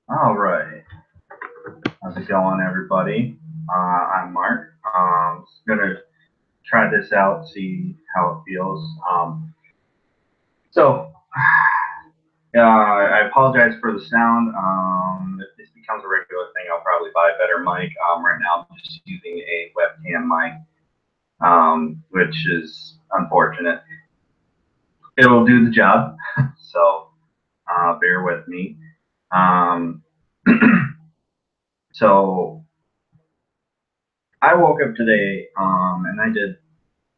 All right. How's it going, everybody? I'm Mark. Just gonna try this out, see how it feels. So, I apologize for the sound. If this becomes a regular thing, I'll probably buy a better mic. Right now, I'm just using a webcam mic, which is unfortunate. It'll do the job, so bear with me. Um, so I woke up today, and I did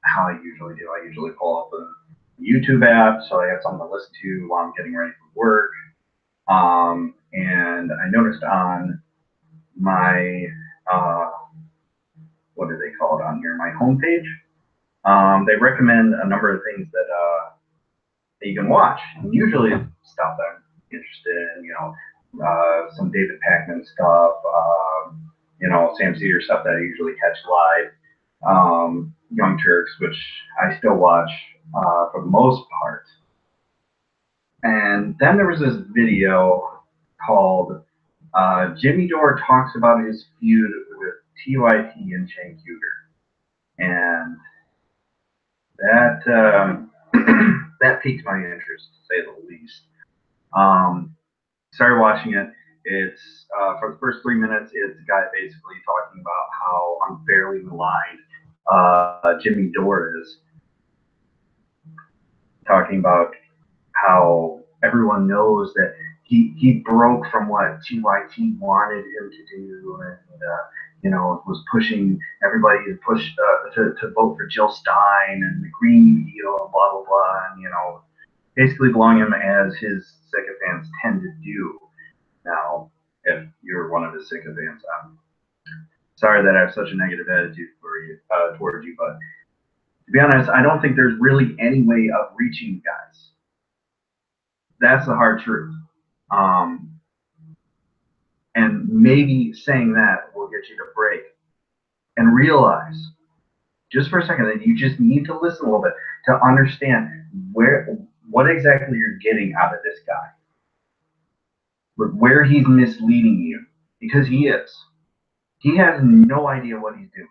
how I usually do. I usually pull up a YouTube app so I have something to listen to while I'm getting ready for work. And I noticed on my what do they call it on here? My homepage. They recommend a number of things that you can watch. And usually stuff that I'm interested in, some David Pakman stuff, Sam Cedar stuff that I usually catch live. Young Turks, which I still watch for the most part. And then there was this video called Jimmy Dore talks about his feud with TYT and Cenk Uygur. And that that piqued my interest, to say the least. Started watching it. It's for the first 3 minutes, it's a guy basically talking about how unfairly maligned Jimmy Dore is, talking about how everyone knows that he broke from what TYT wanted him to do, and was pushing everybody to push to vote for Jill Stein and the Green New Deal and blah blah blah, and basically blowing him as his sycophants tend to do. Now, if you're one of his sycophants, I'm sorry that I have such a negative attitude for you towards you, but to be honest, I don't think there's really any way of reaching you guys. That's the hard truth. And maybe saying that will get you to break and realize just for a second that you just need to listen a little bit to understand what exactly you're getting out of this guy, where he's misleading you, because he is. He has no idea what he's doing.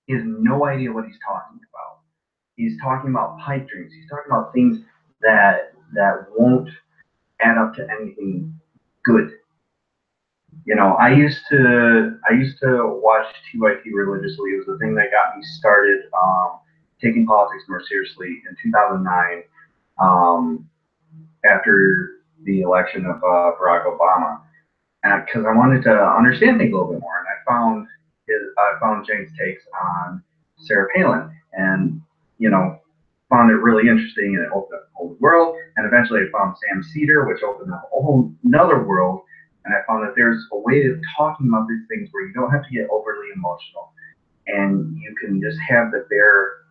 He has no idea what he's talking about. He's talking about pipe dreams. He's talking about things that won't add up to anything good. I used to watch TYT religiously. It was the thing that got me started taking politics more seriously in 2009, after the election of Barack Obama, because I wanted to understand things a little bit more. And I found James' takes on Sarah Palin, and found it really interesting, and it opened up a whole world. And eventually, I found Sam Cedar, which opened up a whole another world. And I found that there's a way of talking about these things where you don't have to get overly emotional, and you can just have the bare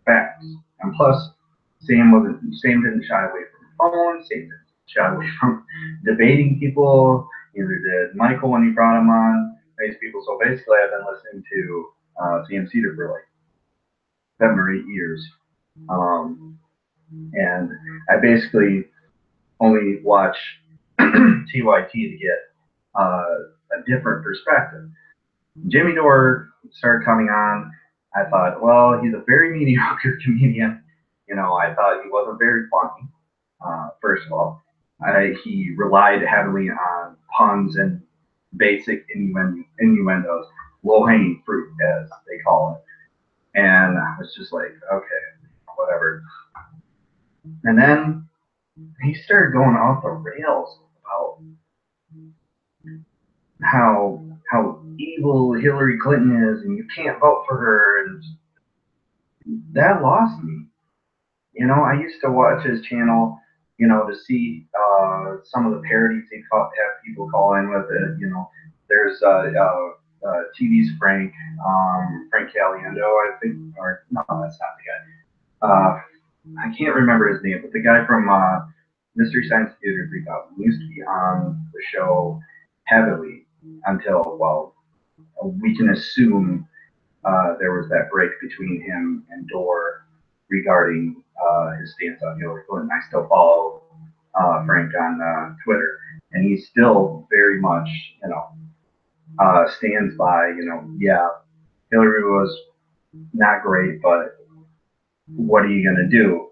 facts. And plus, Sam didn't shy away from phones. Sam didn't shy away from debating people. Neither did Michael when he brought him on. These people. So basically, I've been listening to Sam Cedar for like 7 or 8 years, and I basically only watch TYT to get a different perspective. Jimmy Dore started coming on. I thought, well, he's a very mediocre comedian. I thought he wasn't very funny. First of all, he relied heavily on puns and basic innuendos, low-hanging fruit, as they call it. And I was just like, okay, whatever. And then he started going off the rails about how evil Hillary Clinton is, and you can't vote for her, and that lost me. I used to watch his channel, to see some of the parodies he'd have people call in with it. There's TV's Frank Caliendo, I think, or no, that's not the guy. I can't remember his name, but the guy from Mystery Science Theater 3000 used to be on the show heavily until, well, we can assume there was that break between him and Dore regarding his stance on Hillary Clinton. I still follow Frank on Twitter, he still very much, stands by, yeah, Hillary was not great, but what are you going to do?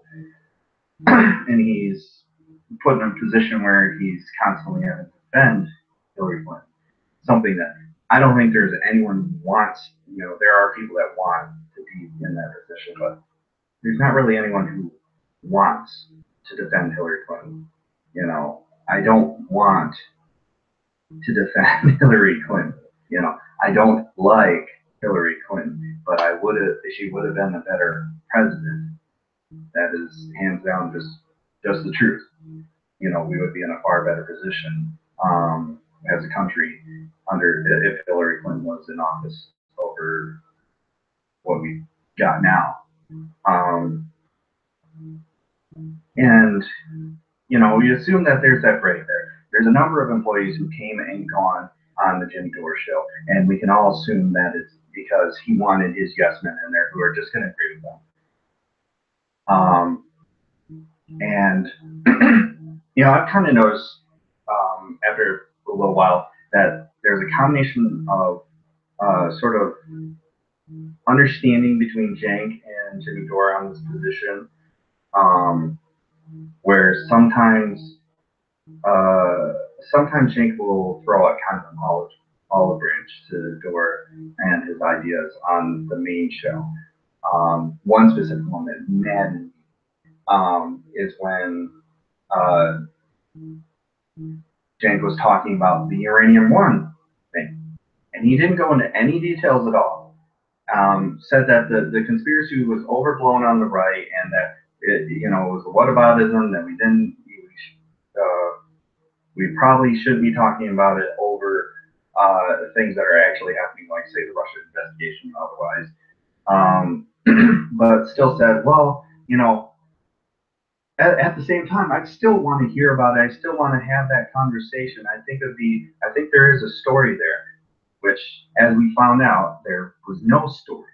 And he's put in a position where he's constantly having to defend Hillary Clinton. Something that I don't think there's anyone who wants, there are people that want to be in that position, but there's not really anyone who wants to defend Hillary Clinton. I don't want to defend Hillary Clinton. I don't like Hillary Clinton, but she would have been a better president. That is hands down just the truth. We would be in a far better position as a country if Hillary Clinton was in office over what we got now. And we assume that there's that break there. There's a number of employees who came and gone on the Jimmy Dore show, and we can all assume that it's because he wanted his yes men in there who are just going to agree with them. And I've kind of noticed after a little while that there's a combination of sort of understanding between Cenk and Jimmy Dore on this position, where sometimes Cenk will throw out kind of an olive branch to Dore and his ideas on the main show. One specific one that maddened me is when Cenk was talking about the Uranium One thing, and he didn't go into any details at all. Said that the conspiracy was overblown on the right, and that it was a whataboutism, that we probably shouldn't be talking about it over things that are actually happening, like say the Russia investigation and otherwise. But still said, well, at the same time, I still want to hear about it. I still want to have that conversation. I think there is a story there, which, as we found out, there was no story.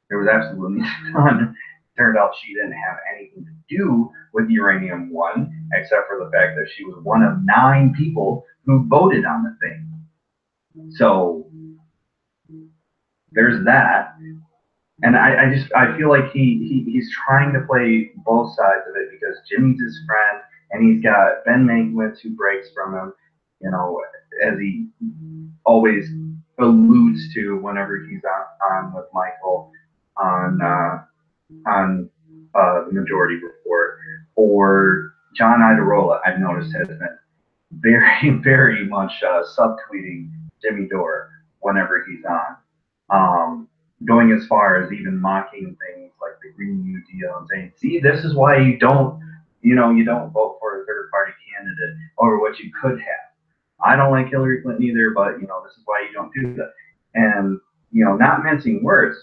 There was absolutely none. Turned out she didn't have anything to do with Uranium One, except for the fact that she was one of 9 people who voted on the thing. So there's that. And I feel like he's trying to play both sides of it, because Jimmy's his friend, and he's got Ben Mankiewicz who breaks from him, as he always alludes to whenever he's on with Michael on the Majority Report. Or John Iadarola, I've noticed, has been very, very much subtweeting Jimmy Dore whenever he's on. Going as far as even mocking things like the Green New Deal and saying, see, this is why you don't vote for a third party candidate over what you could have. I don't like Hillary Clinton either, but this is why you don't do that. And not mincing words.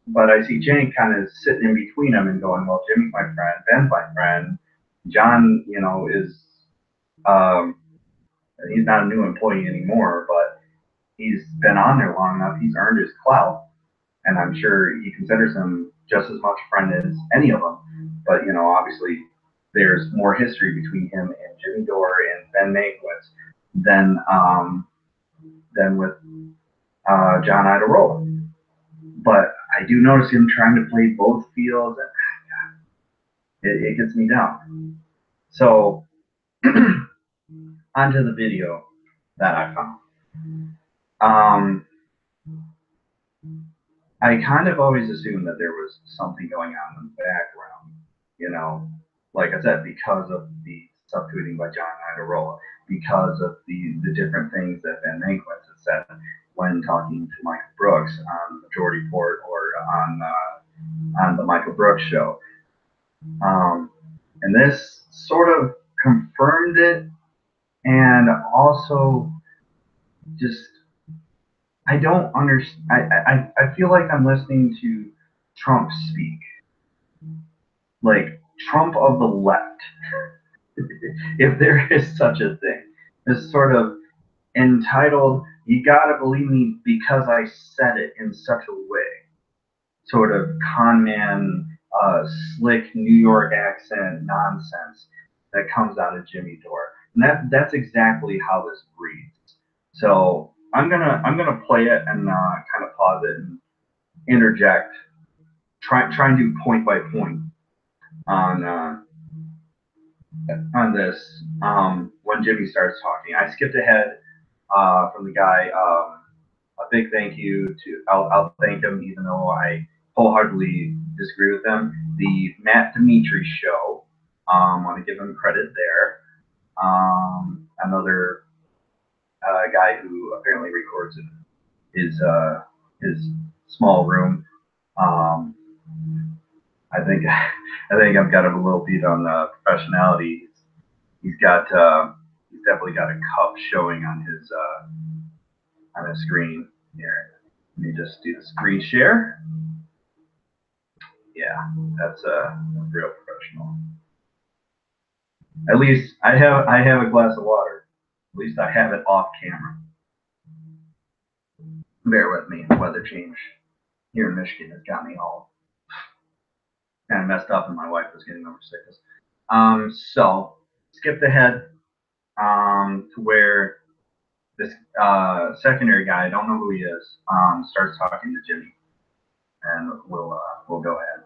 But I see Cenk kind of sitting in between them and going, well, Jimmy's my friend, Ben's my friend, John, is he's not a new employee anymore, but he's been on there long enough. He's earned his clout. And I'm sure he considers him just as much a friend as any of them. But, obviously there's more history between him and Jimmy Dore and Ben Mankiewicz than with John Iadarola. But I do notice him trying to play both fields, and it gets me down. So, onto the video that I found. I kind of always assumed that there was something going on in the background, like I said, because of the subtweeting by John Iadarola, because of the different things that Ben Mankiewicz has said when talking to Michael Brooks on the Majority Report or on the Michael Brooks show. And this sort of confirmed it, and also just, I don't understand. I feel like I'm listening to Trump speak, like Trump of the left, if there is such a thing. This sort of entitled, you gotta believe me because I said it in such a way, sort of con man, slick New York accent nonsense that comes out of Jimmy Dore. And that's exactly how this reads. So I'm gonna play it and kind of pause it and interject, try and do point by point on this when Jimmy starts talking. I skipped ahead from the guy. A big thank you to I'll thank him even though I wholeheartedly disagree with them. The Matt Dimitri show. Want to give him credit there. Another guy who apparently records in his small room. Um, I think I've got him a little beat on professionality. He's got he's definitely got a cup showing on his screen here. Let me just do the screen share. Yeah, that's a real professional. At least I have a glass of water. At least I have it off camera. Bear with me. The weather change here in Michigan has got me all kind of messed up, and my wife was getting over sickness. So skipped ahead to where this secondary guy, I don't know who he is, starts talking to Jimmy, and we'll go ahead.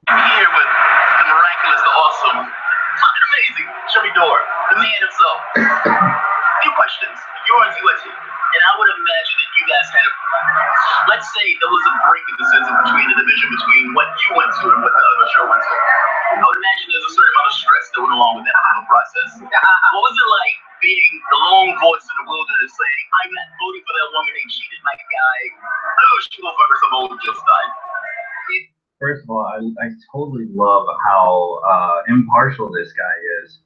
Here with the miraculous, the awesome, fucking amazing Jimmy Dore, the man himself. A few questions. You're on USC, and I would imagine that you guys had a. Let's say there was a break in the sense of between the division between what you went to and what the other show went to. I would imagine there's a certain amount of stress that went along with that whole process. What was it like being the lone voice in the wilderness saying, I'm not voting for that woman and cheated my guy? Oh, she will fuck her some old Jill Stein. First of all, I totally love how impartial this guy is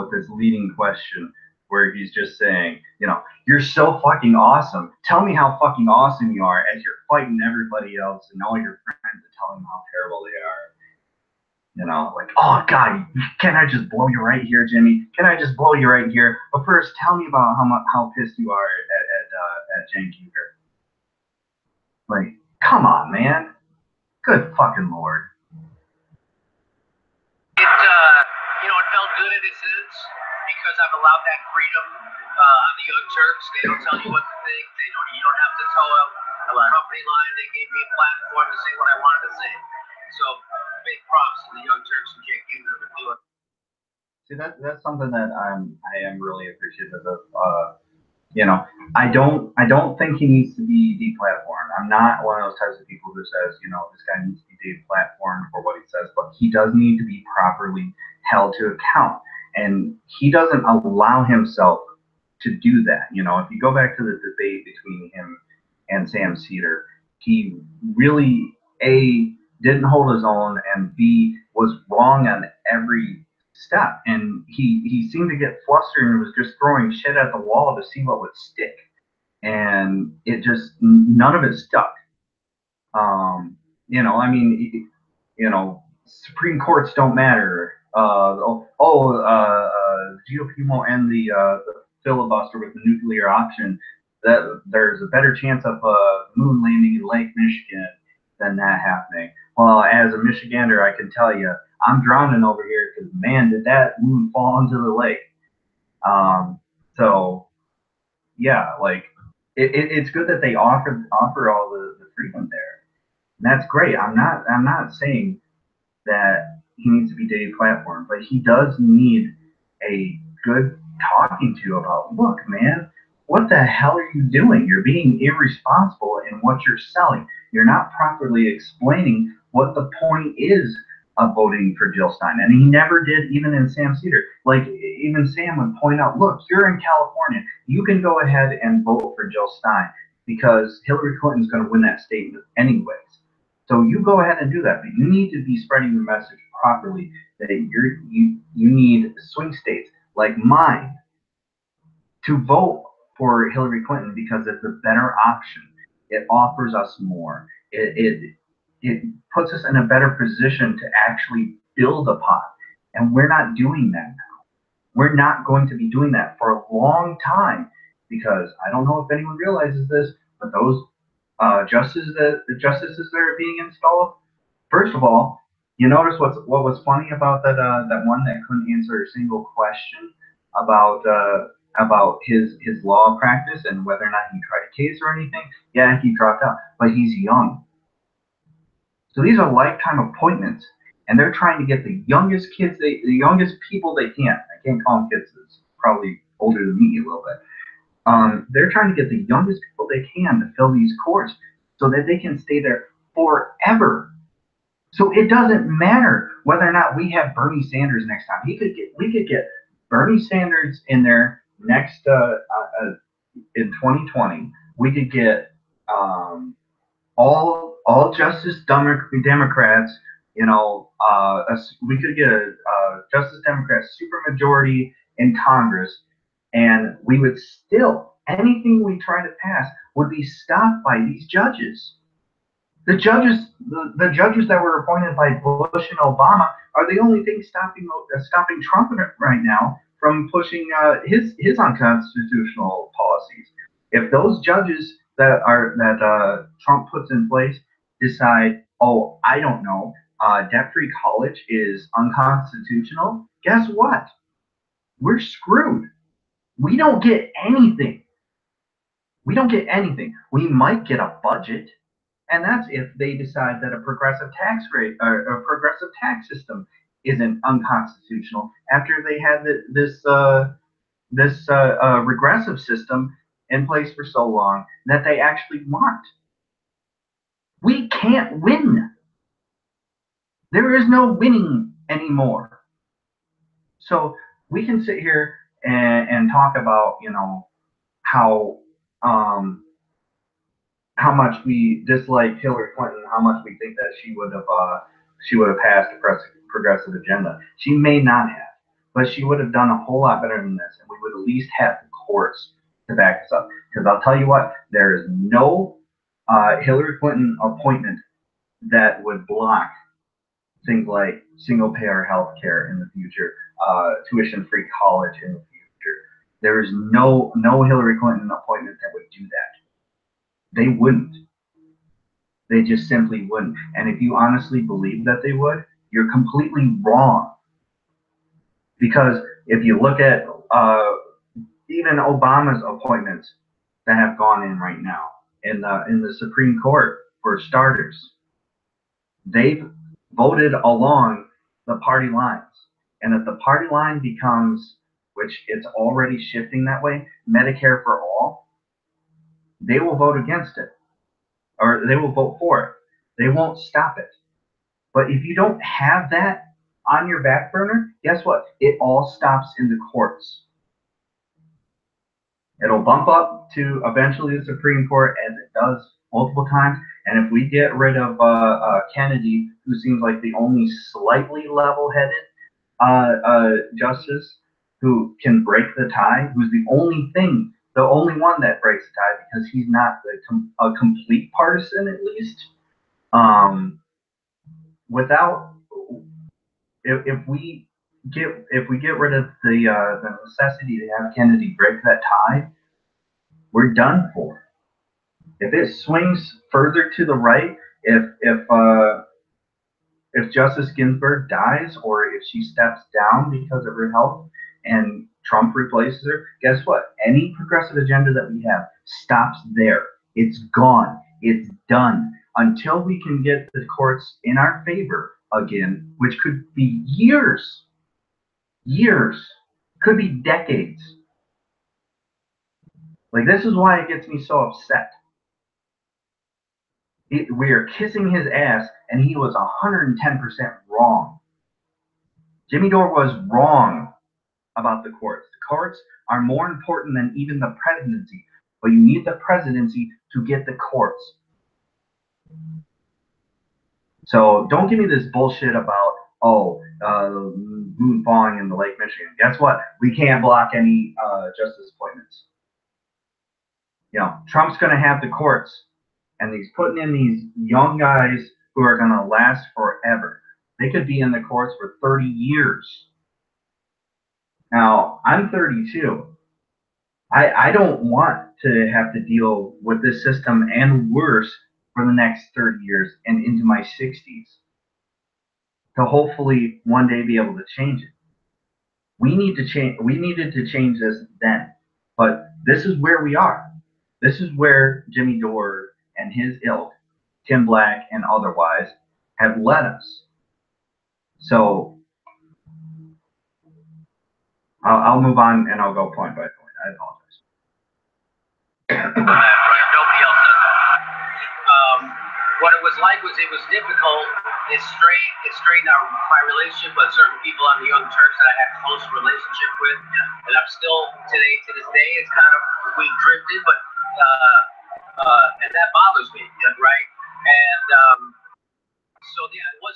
with his leading question, where he's just saying, you know, you're so fucking awesome. Tell me how fucking awesome you are as you're fighting everybody else and all your friends are telling them how terrible they are. You know, like, oh, God, can I just blow you right here, Jimmy? Can I just blow you right here? But first, tell me about how pissed you are at Jen Kuger. Like, come on, man. Good fucking Lord. It felt good in a sense because I've allowed that freedom on the Young Turks. They don't tell you what to think. You don't have to toe a company line. They gave me a platform to say what I wanted to say. So big props to the Young Turks and Jake Huger for doing. See, that's something that I am really appreciative of. You know, I don't think he needs to be deplatformed. I'm not one of those types of people who says, you know, this guy needs to be deplatformed for what he says, but he does need to be properly held to account. And he doesn't allow himself to do that. You know, if you go back to the debate between him and Sam Cedar, he really didn't hold his own, and B was wrong on every step, and he seemed to get flustered and was just throwing shit at the wall to see what would stick, and it just none of it stuck. You know, I mean, you know, Supreme Courts don't matter. GOP won't end the filibuster with the nuclear option. That there's a better chance of moon landing in Lake Michigan than that happening. Well, as a Michigander, I can tell you, I'm drowning over here because, man, did that moon fall into the lake. So, yeah, like, it's good that they offer all the freedom there. And that's great. I'm not saying that he needs to be deplatformed, but he does need a good talking to about, look, man, what the hell are you doing? You're being irresponsible in what you're selling. You're not properly explaining what the point is of voting for Jill Stein. And he never did, even in Sam Cedar. Like, even Sam would point out, look, you're in California. You can go ahead and vote for Jill Stein because Hillary Clinton's going to win that state anyways. So you go ahead and do that. But you need to be spreading the message properly that you need swing states like mine to vote for Hillary Clinton because it's a better option. It offers us more. It puts us in a better position to actually build a pot. And we're not doing that now. We're not going to be doing that for a long time because I don't know if anyone realizes this, but those the justices that are being installed, first of all, You notice what was funny about that one that couldn't answer a single question about his law practice and whether or not he tried a case or anything. Yeah, he dropped out, but he's young. So these are lifetime appointments, and they're trying to get the youngest kids, the youngest people they can. I can't call them kids; it's probably older than me a little bit. They're trying to get the youngest people they can to fill these courts so that they can stay there forever. So it doesn't matter whether or not we have Bernie Sanders next time. We could get Bernie Sanders in there next in 2020. We could get all Justice Democrats. You know, we could get a Justice Democrat supermajority in Congress, and we would still anything we try to pass would be stopped by these judges. The judges that were appointed by Bush and Obama are the only thing stopping Trump right now from pushing his unconstitutional policies. If those judges that Trump puts in place decide, oh, I don't know, debt-free college is unconstitutional, guess what? We're screwed. We don't get anything. We don't get anything. We might get a budget. And that's if they decide that a progressive tax rate or a progressive tax system isn't unconstitutional after they had this regressive system in place for so long that they actually want. We can't win. There is no winning anymore. So we can sit here and talk about, you know, how much we dislike Hillary Clinton, how much we think that she would have passed a progressive agenda. She may not have, but she would have done a whole lot better than this, and we would at least have the courts to back us up. Because I'll tell you what, there is no Hillary Clinton appointment that would block things like single-payer health care in the future, tuition-free college in the future. There is no Hillary Clinton appointment that would do that. They wouldn't. They just simply wouldn't. And if you honestly believe that they would, you're completely wrong. Because if you look at even Obama's appointments that have gone in right now in the Supreme Court, for starters, they've voted along the party lines. And if the party line becomes, which it's already shifting that way, Medicare for all, they will vote against it, or they will vote for it. They won't stop it. But if you don't have that on your back burner, guess what? It all stops in the courts. It'll bump up to eventually the Supreme Court, as it does multiple times. And if we get rid of Kennedy, who seems like the only slightly level-headed justice who can break the tie, who's the only one that breaks the tie, because he's not a complete partisan, at least. If we get rid of the necessity to have Kennedy break that tie, we're done for. If it swings further to the right, if Justice Ginsburg dies, or if she steps down because of her health and Trump replaces her, guess what? Any progressive agenda that we have stops there. It's gone. It's done. Until we can get the courts in our favor again, which could be years, could be decades. Like, this is why it gets me so upset. We are kissing his ass, and he was 110% wrong. Jimmy Dore was wrong about the courts. The courts are more important than even the presidency, but you need the presidency to get the courts. So don't give me this bullshit about, moon falling in the Lake Michigan. Guess what? We can't block any justice appointments. You know, Trump's going to have the courts, and he's putting in these young guys who are going to last forever. They could be in the courts for 30 years. Now, I'm 32. I don't want to have to deal with this system and worse for the next 30 years and into my 60s. to hopefully one day be able to change it. We need to change. We needed to change this then, but this is where we are. This is where Jimmy Dore and his ilk, Tim Black and otherwise, have led us. So I'll move on and I'll go point by point. I apologize. Nobody else does that. What it was like was it was difficult. It strained my relationship with certain people on the young church that I had a close relationship with, and I'm still today to this day. It's kind of we drifted, but and that bothers me, right? And so yeah, it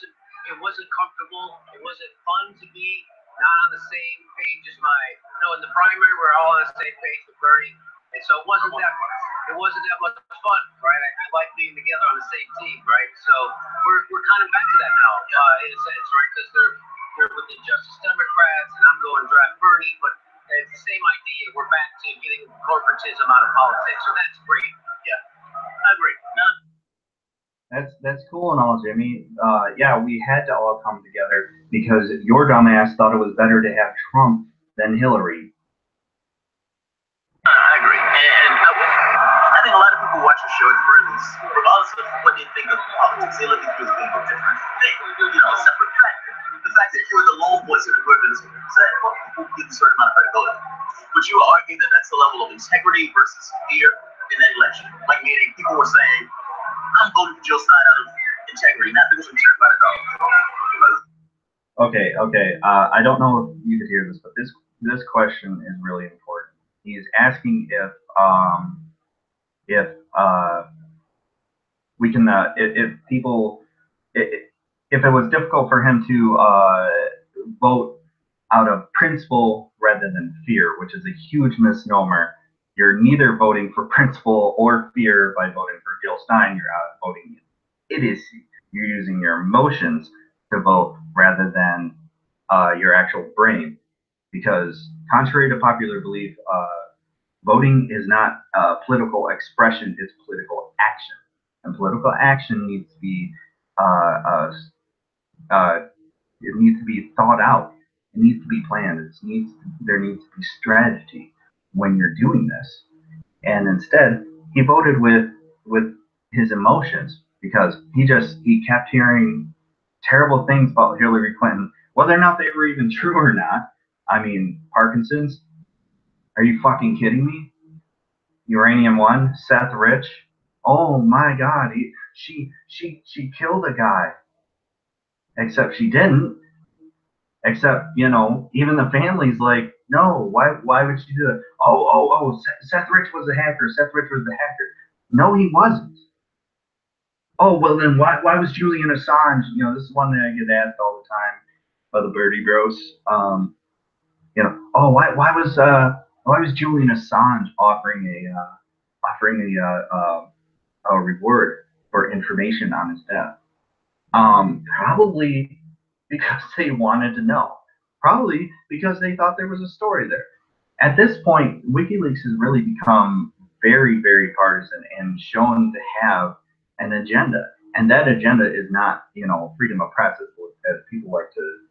wasn't comfortable. It wasn't fun to be not on the same page as in the primary we're all on the same page with Bernie, and so it wasn't that much. It wasn't that much fun, right? I like being together on the same team, right? So we're kind of back to that now, in a sense, right? Because they're with the Justice Democrats, and I'm going draft Bernie, but it's the same idea. We're back to getting corporatism out of politics, so that's great. Yeah, I agree. That's cool and all, Jimmy. Yeah, we had to all come together because your dumbass thought it was better to have Trump than Hillary. I agree, and I think a lot of people watch the show, regardless of what they think of politics, they look at you as being a different thing, a separate factor. The fact that you're the lone voice of the equivalence said, well, people give a certain amount of credibility. Would you argue that that's the level of integrity versus fear in that election? Like meaning people were saying, I'm voting for Joe Stein out of integrity, not because I'm cared about it all. Okay. I don't know if you could hear this, but this question is really important. He's asking if we can if it was difficult for him to vote out of principle rather than fear, which is a huge misnomer. You're neither voting for principle or fear by voting for Jill Stein. You're out voting idiocy. You're using your emotions to vote rather than your actual brain. Because contrary to popular belief, voting is not political expression, it's political action. And political action needs to be it needs to be thought out. It needs to be planned. There needs to be strategy when you're doing this. And instead, he voted with his emotions because he kept hearing terrible things about Hillary Clinton, whether or not they were even true or not. I mean, Parkinson's. Are you fucking kidding me? Uranium One, Seth Rich. Oh my God, she killed a guy. Except she didn't. Except, even the family's like, no, why would she do that? Oh, Seth Rich was a hacker. Seth Rich was the hacker. No, he wasn't. Oh, well then why was Julian Assange? This is one that I get asked all the time by the Birdie Bros. Why was Julian Assange offering a reward for information on his death? Probably because they wanted to know. Probably because they thought there was a story there. At this point, WikiLeaks has really become very, very partisan and shown to have an agenda. And that agenda is not, freedom of press, as people like to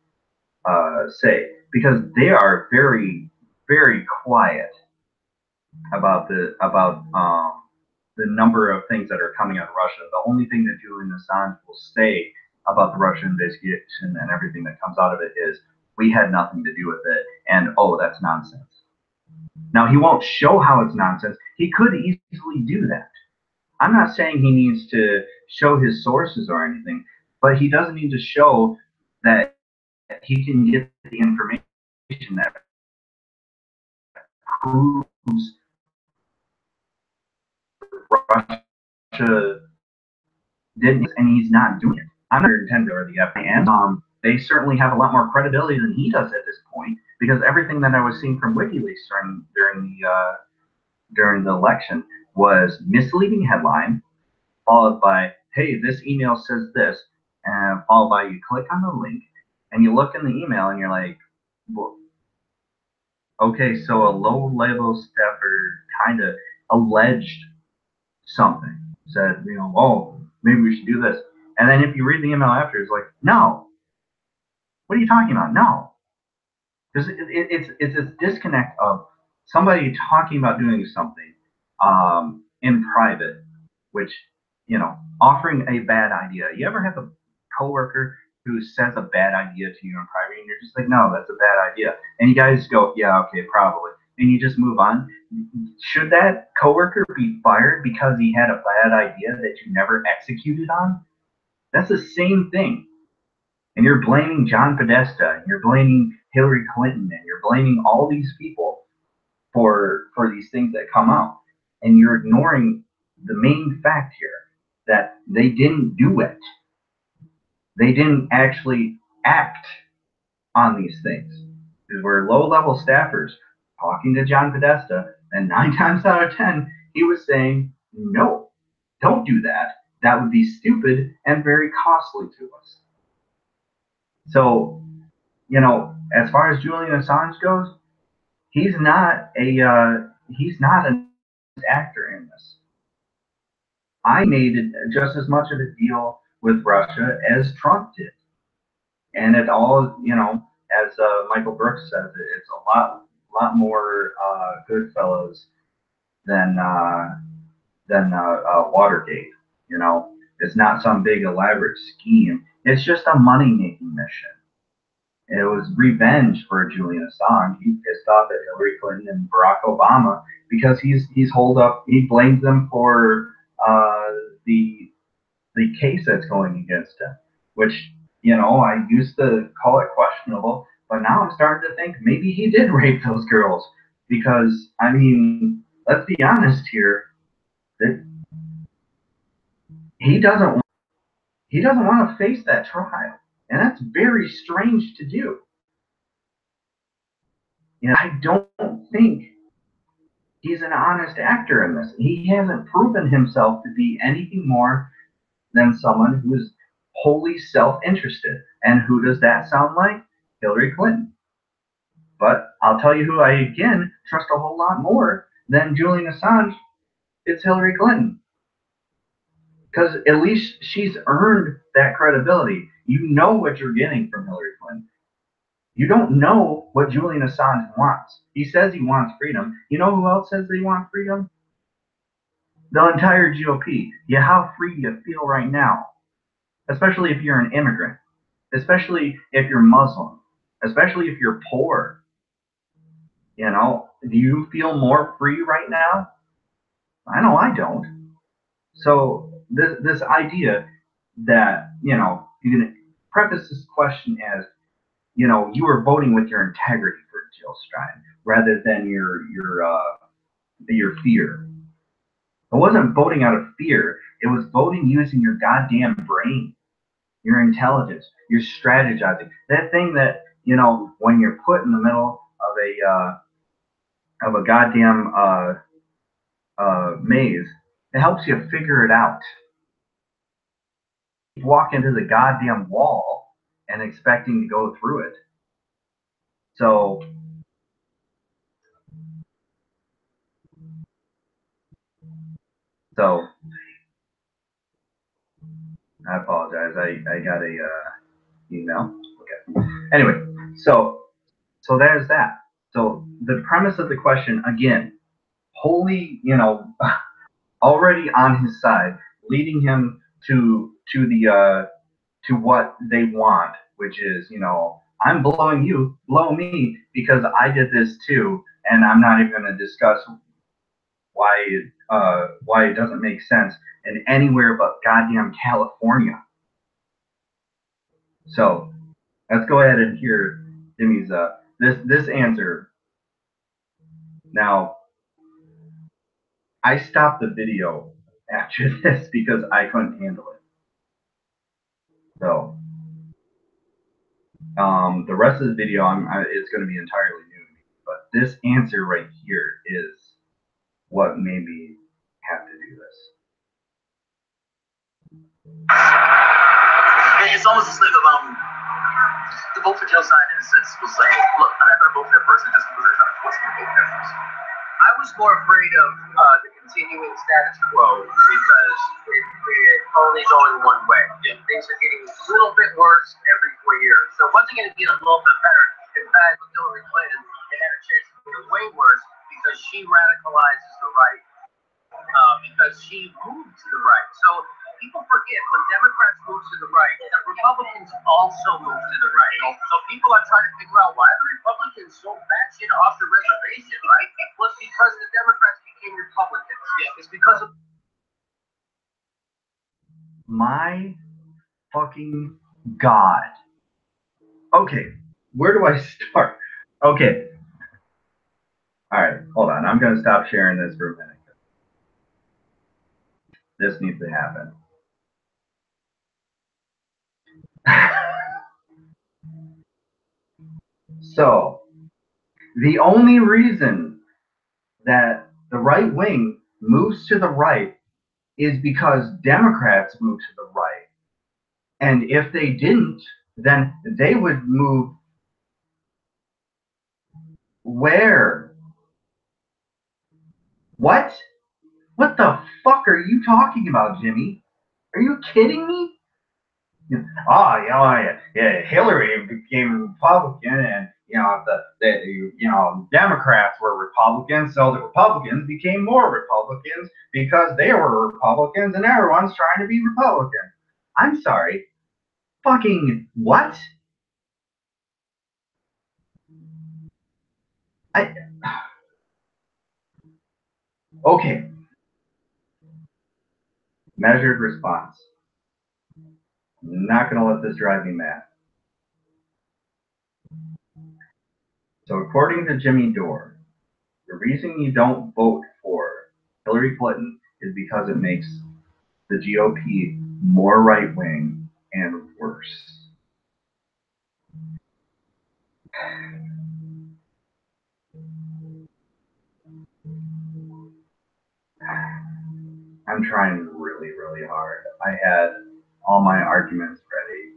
say, because they are very, very quiet about the number of things that are coming out of Russia. The only thing that Julian Assange will say about the Russian investigation and everything that comes out of it is, we had nothing to do with it, and that's nonsense. Now, he won't show how it's nonsense. He could easily do that. I'm not saying he needs to show his sources or anything, but he doesn't need to show that he can get the information that proves Russia didn't, and he's not doing it. I'm not intended or the FBI, and they certainly have a lot more credibility than he does at this point, because everything that I was seeing from WikiLeaks during the election was misleading headline, followed by, hey, this email says this, and followed by you click on the link, and you look in the email, and you're like, well, okay, so a low-level staffer kind of alleged something, said, maybe we should do this. And then if you read the email after, it's like, no, What are you talking about? No. Because it's this disconnect of somebody talking about doing something in private, which, offering a bad idea. You ever have a coworker who says a bad idea to you in private, and you're just like, no, that's a bad idea, and you guys go, yeah, okay, probably, and you just move on? Should that coworker be fired because he had a bad idea that you never executed on? That's the same thing. And you're blaming John Podesta, and you're blaming Hillary Clinton, and you're blaming all these people for these things that come out, and you're ignoring the main fact here that they didn't do it. They didn't actually act on these things. Because we're low-level staffers talking to John Podesta, and 9 times out of 10, he was saying, no, don't do that. That would be stupid and very costly to us. So, as far as Julian Assange goes, he's not an actor in this. I made it just as much of a deal with Russia as Trump did, and it all, as Michael Brooks says, it's a lot more Goodfellas than Watergate. It's not some big elaborate scheme. It's just a money-making mission. It was revenge for Julian Assange. He's pissed off at Hillary Clinton and Barack Obama because he blames them for the case that's going against him, which, I used to call it questionable, but now I'm starting to think maybe he did rape those girls, because, let's be honest here, that he doesn't want to face that trial, and that's very strange to do. I don't think he's an honest actor in this. He hasn't proven himself to be anything more than someone who is wholly self-interested. And who does that sound like? Hillary Clinton. But I'll tell you who I, again, trust a whole lot more than Julian Assange. It's Hillary Clinton. Because at least she's earned that credibility. You know what you're getting from Hillary Clinton. You don't know what Julian Assange wants. He says he wants freedom. You know who else says they want freedom? The entire GOP. Yeah, how free do you feel right now? Especially if you're an immigrant. Especially if you're Muslim. Especially if you're poor. Do you feel more free right now? I know I don't. So this idea that, you can preface this question as, you were voting with your integrity for Jill Stein rather than your fear. It wasn't voting out of fear. It was voting using your goddamn brain, your intelligence, your strategizing. That thing that, when you're put in the middle of a goddamn maze, it helps you figure it out. You walk into the goddamn wall and expecting to go through it. So I apologize. I got a email. Okay. Anyway, so there's that. So the premise of the question, again, wholly, already on his side, leading him to what they want, which is, I'm blowing you, blow me, because I did this too, and I'm not even going to discuss why it doesn't make sense in anywhere but goddamn California. So let's go ahead and hear Jimmy's this answer. Now, I stopped the video after this because I couldn't handle it. So the rest of the video is going to be entirely new to me, but this answer right here is what made me have to do this. It's almost as if the vote for Jill Stein, in a sense, will say, look, I'm not going to vote for that person just because they're trying to force me to vote for that person. I was more afraid of the continuing status quo because it only one way. Yeah. Things are getting a little bit worse every 4 years. So what's it going to get a little bit better? In fact, with Hillary Clinton, it had a chance to get way worse because she radicalizes the right, because she moved to the right. So people forget when Democrats move to the right, Republicans also move to the right. So people are trying to figure out why the Republicans so batshit off the reservation, right? It was because the Democrats became Republicans. Yeah, it's because of my fucking God. Okay, where do I start? Okay. All right, hold on. I'm going to stop sharing this for a minute. This needs to happen. So, the only reason that the right wing moves to the right is because Democrats move to the right. And if they didn't, then they would move where? What? What the fuck are you talking about, Jimmy? Are you kidding me? Oh, yeah, Hillary became Republican, and the Democrats were Republicans, so the Republicans became more Republicans because they were Republicans, and everyone's trying to be Republican. I'm sorry, fucking what? Okay, measured response. I'm not gonna let this drive me mad. So according to Jimmy Dore, the reason you don't vote for Hillary Clinton is because it makes the GOP more right wing and worse. I'm trying really, really hard. I had all my arguments ready,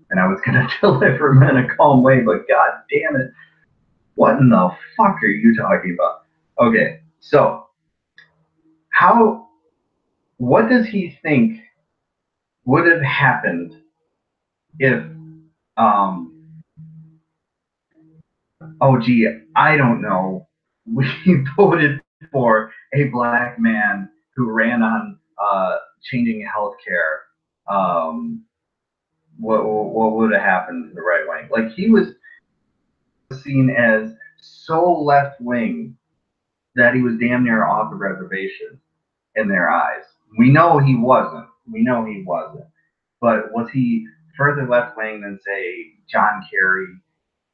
and I was gonna deliver them in a calm way, but god damn it, what in the fuck are you talking about? Okay, so what does he think would have happened if oh gee, I don't know, we voted for a black man who ran on changing healthcare? What would have happened to the right wing? Like, he was seen as so left wing that he was damn near off the reservation in their eyes. We know he wasn't. But was he further left wing than, say, John Kerry?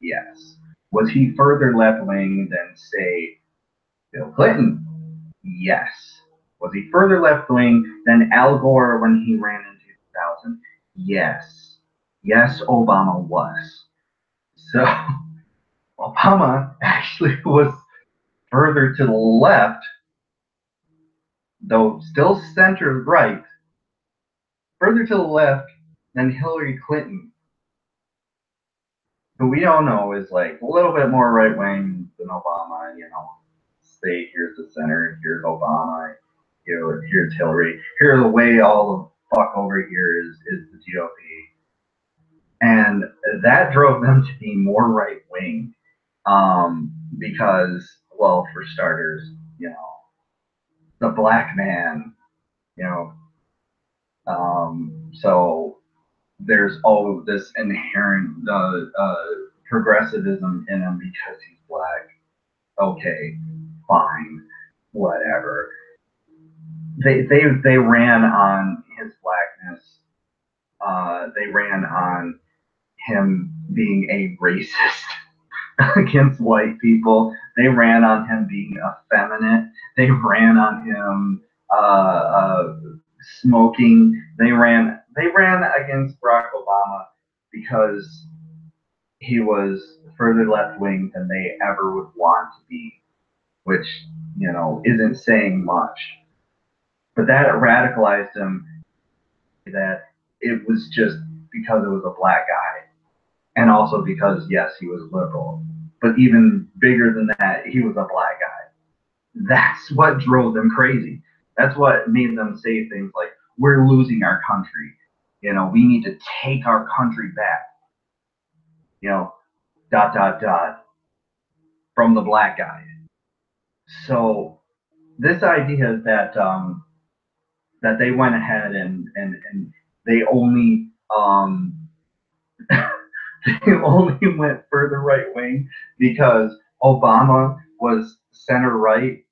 Yes. Was he further left wing than, say, Bill Clinton? Yes. Was he further left wing than Al Gore when he ran in 2000? Yes. Yes, Obama was. So Obama actually was further to the left, though still center right, further to the left than Hillary Clinton, who we all know is like a little bit more right wing than Obama. Say here's the center, here's Obama, here's Hillary, here's the way all the fuck over here is the GOP. And that drove them to be more right wing, because, well, for starters, the black man, you know, so there's all of this inherent progressivism in him because he's black. Okay, fine, whatever. They ran on his blackness. They ran on him being a racist against white people. They ran on him being effeminate. They ran on him smoking. They ran against Barack Obama because he was further left wing than they ever would want to be, which isn't saying much. But that radicalized him. That it was just because it was a black guy, and also because, yes, he was liberal, but even bigger than that, he was a black guy. That's what drove them crazy. That's what made them say things like, we're losing our country. We need to take our country back. you know, dot, dot, dot, from the black guy. So this idea that they went ahead and they only they only went further right wing because Obama was center right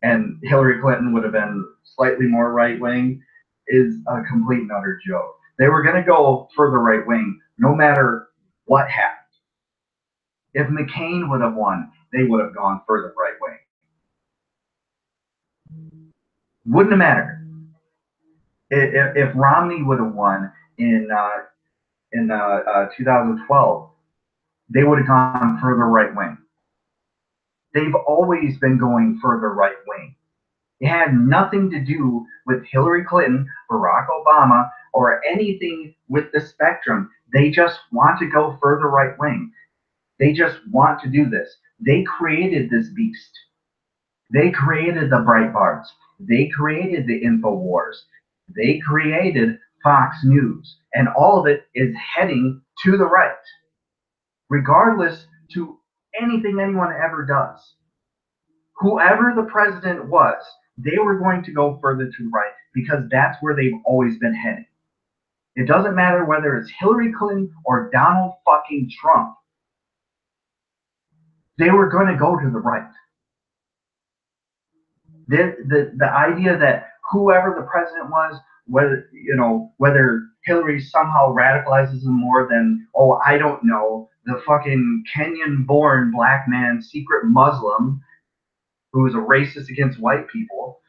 and Hillary Clinton would have been slightly more right wing is a complete and utter joke. They were going to go further right wing no matter what happened. If McCain would have won, they would have gone further right wing. Wouldn't have mattered. If Romney would have won in 2012, they would have gone further right wing. They've always been going further right wing. It had nothing to do with Hillary Clinton, Barack Obama, or anything with the spectrum. They just want to go further right wing. They just want to do this. They created this beast. They created the Breitbarts. They created the InfoWars. They created Fox News. And all of it is heading to the right, regardless to anything anyone ever does. Whoever the president was, they were going to go further to the right because that's where they've always been heading. It doesn't matter whether it's Hillary Clinton or Donald fucking Trump. They were going to go to the right. The idea that whoever the president was, whether Hillary somehow radicalizes them more than, oh, I don't know, the fucking Kenyan-born black man, secret Muslim, who is a racist against white people.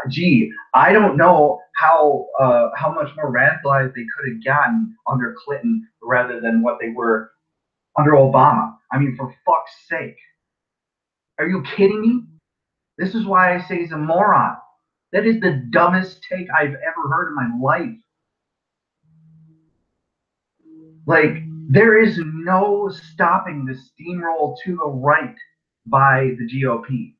Gee, I don't know how much more radicalized they could have gotten under Clinton rather than what they were under Obama. I mean, for fuck's sake. Are you kidding me? This is why I say he's a moron. That is the dumbest take I've ever heard in my life. Like, there is no stopping the steamroll to the right by the GOP.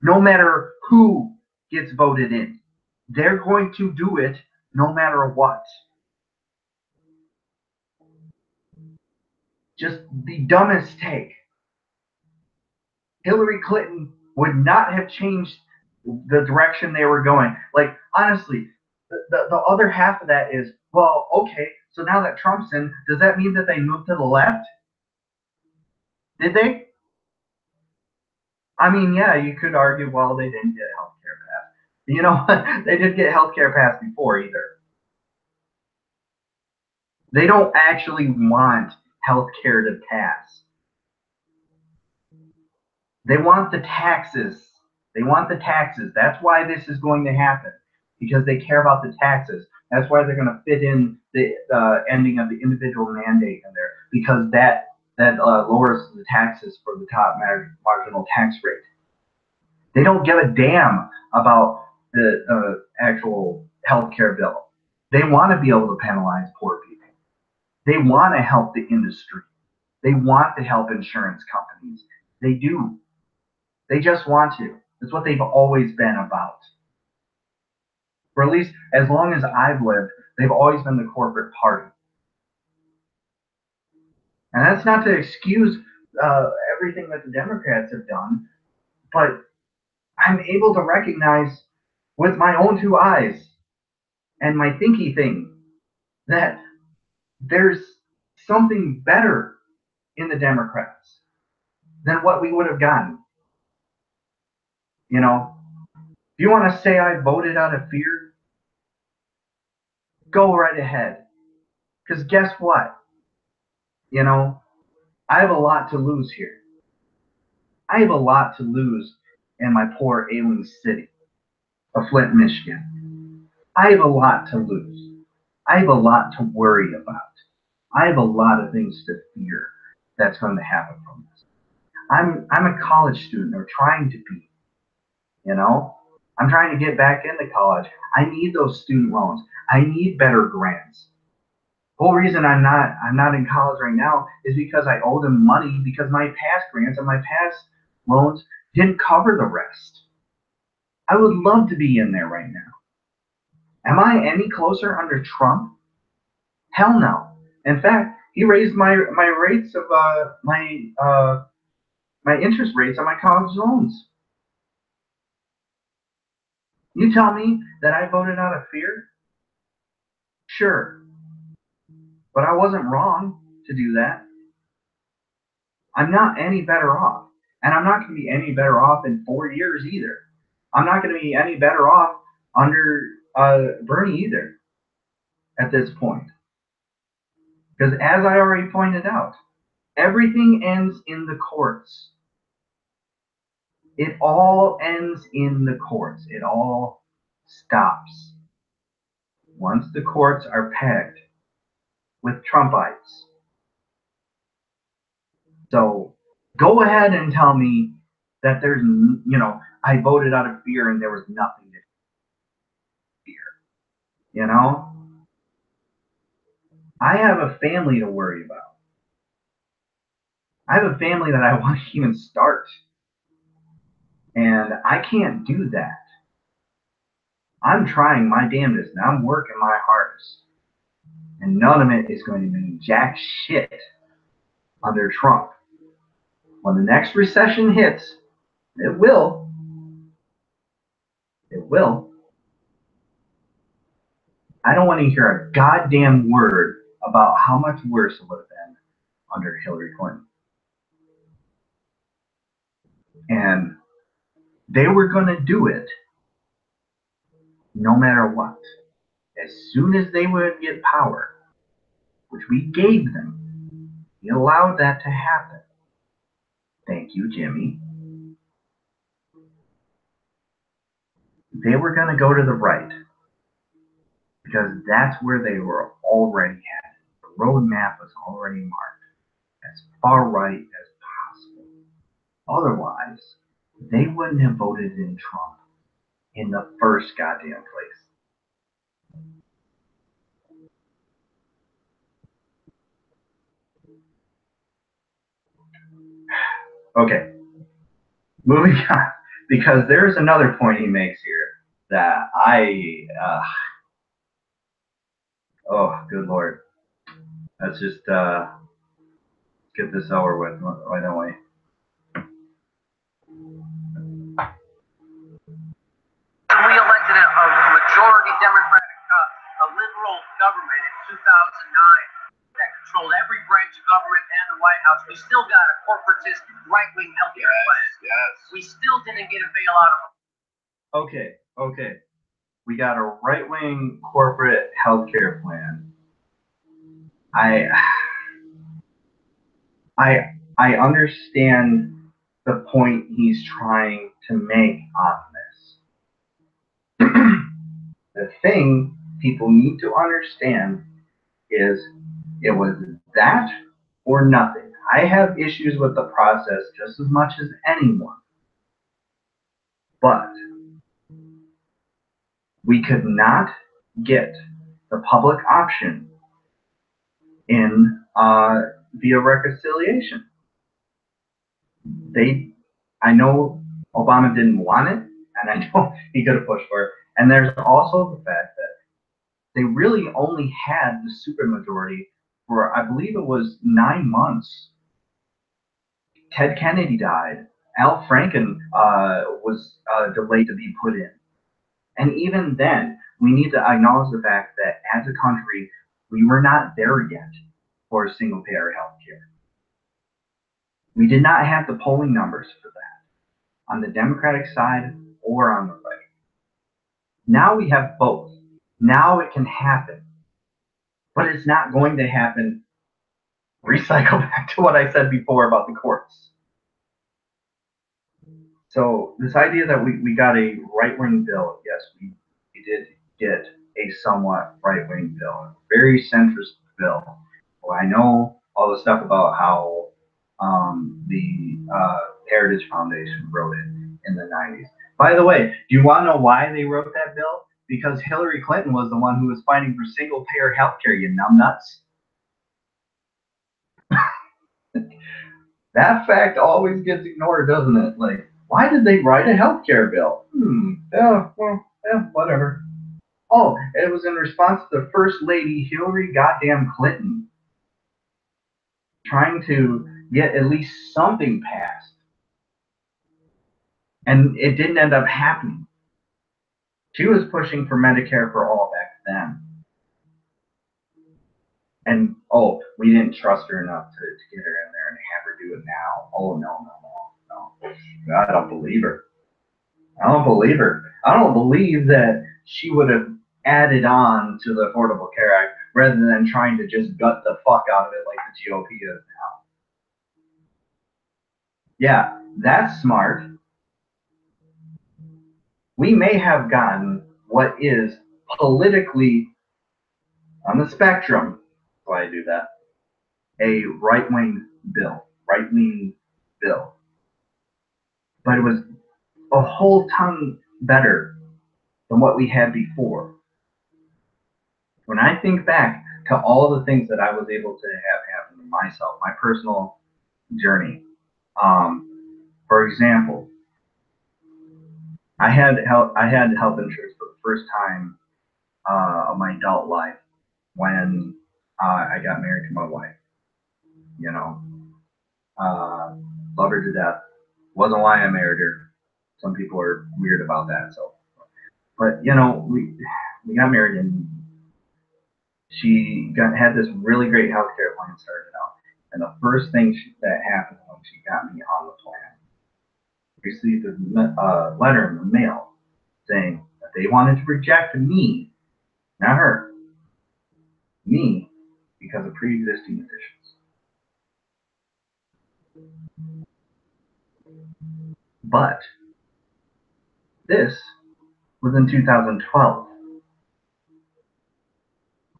No matter who gets voted in, they're going to do it no matter what. Just the dumbest take. Hillary Clinton would not have changed the direction they were going. Like, honestly, the other half of that is, well, okay, so now that Trump's in, does that mean that they moved to the left? Did they? I mean, yeah, you could argue, well, they didn't get health care passed. You know, they didn't get health care passed before either. They don't actually want health care to pass. They want the taxes. They want the taxes. That's why this is going to happen, because they care about the taxes. That's why they're going to fit in the ending of the individual mandate in there, because that lowers the taxes for the top marginal tax rate. They don't give a damn about the actual healthcare bill. They want to be able to penalize poor people. They want to help the industry. They want to help insurance companies. They do. They just want to. It's what they've always been about. For at least as long as I've lived, they've always been the corporate party. And that's not to excuse everything that the Democrats have done, but I'm able to recognize with my own two eyes and my thinky thing that there's something better in the Democrats than what we would have gotten. You know, if you want to say I voted out of fear, go right ahead. Because guess what? You know, I have a lot to lose here. I have a lot to lose in my poor ailing city of Flint, Michigan. I have a lot to lose. I have a lot to worry about. I have a lot of things to fear that's going to happen from this. I'm a college student, or trying to be. You know, I'm trying to get back into college. I need those student loans. I need better grants. The whole reason I'm not in college right now is because I owe them money, because my past grants and my past loans didn't cover the rest. I would love to be in there right now. Am I any closer under Trump? Hell no. In fact, He raised my rates of my interest rates on my college loans. You tell me that I voted out of fear? Sure, but I wasn't wrong to do that. I'm not any better off, and I'm not going to be any better off in 4 years either. I'm not going to be any better off under Bernie either at this point, because as I already pointed out, everything ends in the courts. It all ends in the courts. It all stops once the courts are pegged with Trumpites. So go ahead and tell me that there's, I voted out of fear and there was nothing to fear. I have a family to worry about. I have a family that I want to even start. And I can't do that. I'm trying my damnedest and I'm working my hardest. And none of it is going to mean jack shit under Trump. When the next recession hits, it will. It will. I don't want to hear a goddamn word about how much worse it would have been under Hillary Clinton. And they were going to do it no matter what. As soon as they would get power, which we gave them, we allowed that to happen. Thank you, Jimmy. They were going to go to the right because that's where they were already headed. The roadmap was already marked as far right as possible. Otherwise, they wouldn't have voted in Trump in the first goddamn place. Okay, moving on, because there's another point he makes here that oh, good Lord. Let's just get this over with, why don't we? We elected a majority Democratic, a liberal government in 2009 that controlled every branch of government and the White House. We still got a corporatist right-wing healthcare plan. Yes. We still didn't get a bailout of. Okay. We got a right-wing corporate healthcare plan. I understand the point he's trying to make on this. The thing people need to understand is it was that or nothing. I have issues with the process just as much as anyone. But we could not get the public option in via reconciliation. I know Obama didn't want it, and I know he could have pushed for it. And there's also the fact that they really only had the supermajority for, I believe it was 9 months. Ted Kennedy died. Al Franken was delayed to be put in. And even then, we need to acknowledge the fact that as a country, we were not there yet for single-payer health care. We did not have the polling numbers for that on the Democratic side or on the right. Now we have both. Now it can happen. But it's not going to happen. Recycle back to what I said before about the courts. So this idea that we got a right-wing bill, yes, we did get a somewhat right-wing bill, a very centrist bill. Well, I know all the stuff about how the Heritage Foundation wrote it in the 90s. By the way, do you want to know why they wrote that bill? Because Hillary Clinton was the one who was fighting for single-payer health care, you numbnuts. That fact always gets ignored, doesn't it? Like, why did they write a health care bill? Whatever. Oh, it was in response to the First Lady Hillary goddamn Clinton. trying to get at least something passed. And it didn't end up happening. She was pushing for Medicare for all back then. And, oh, we didn't trust her enough to get her in there and have her do it now. Oh, no. I don't believe her. I don't believe her. I don't believe that she would have added on to the Affordable Care Act rather than trying to just gut the fuck out of it like the GOP is now. Yeah, that's smart. We may have gotten what is politically on the spectrum, why I do that, a right-wing bill, right-leaning bill. But it was a whole ton better than what we had before. When I think back to all the things that I was able to have happen to myself, my personal journey, for example, I had health insurance for the first time of my adult life when I got married to my wife. You know, love her to death. Wasn't why I married her. Some people are weird about that. So, but you know, we got married and she had this really great healthcare plan started out. And the first thing that happened when she got me on the plan, received a letter in the mail saying that they wanted to reject me, not her, me, because of pre-existing conditions. But this was in 2012.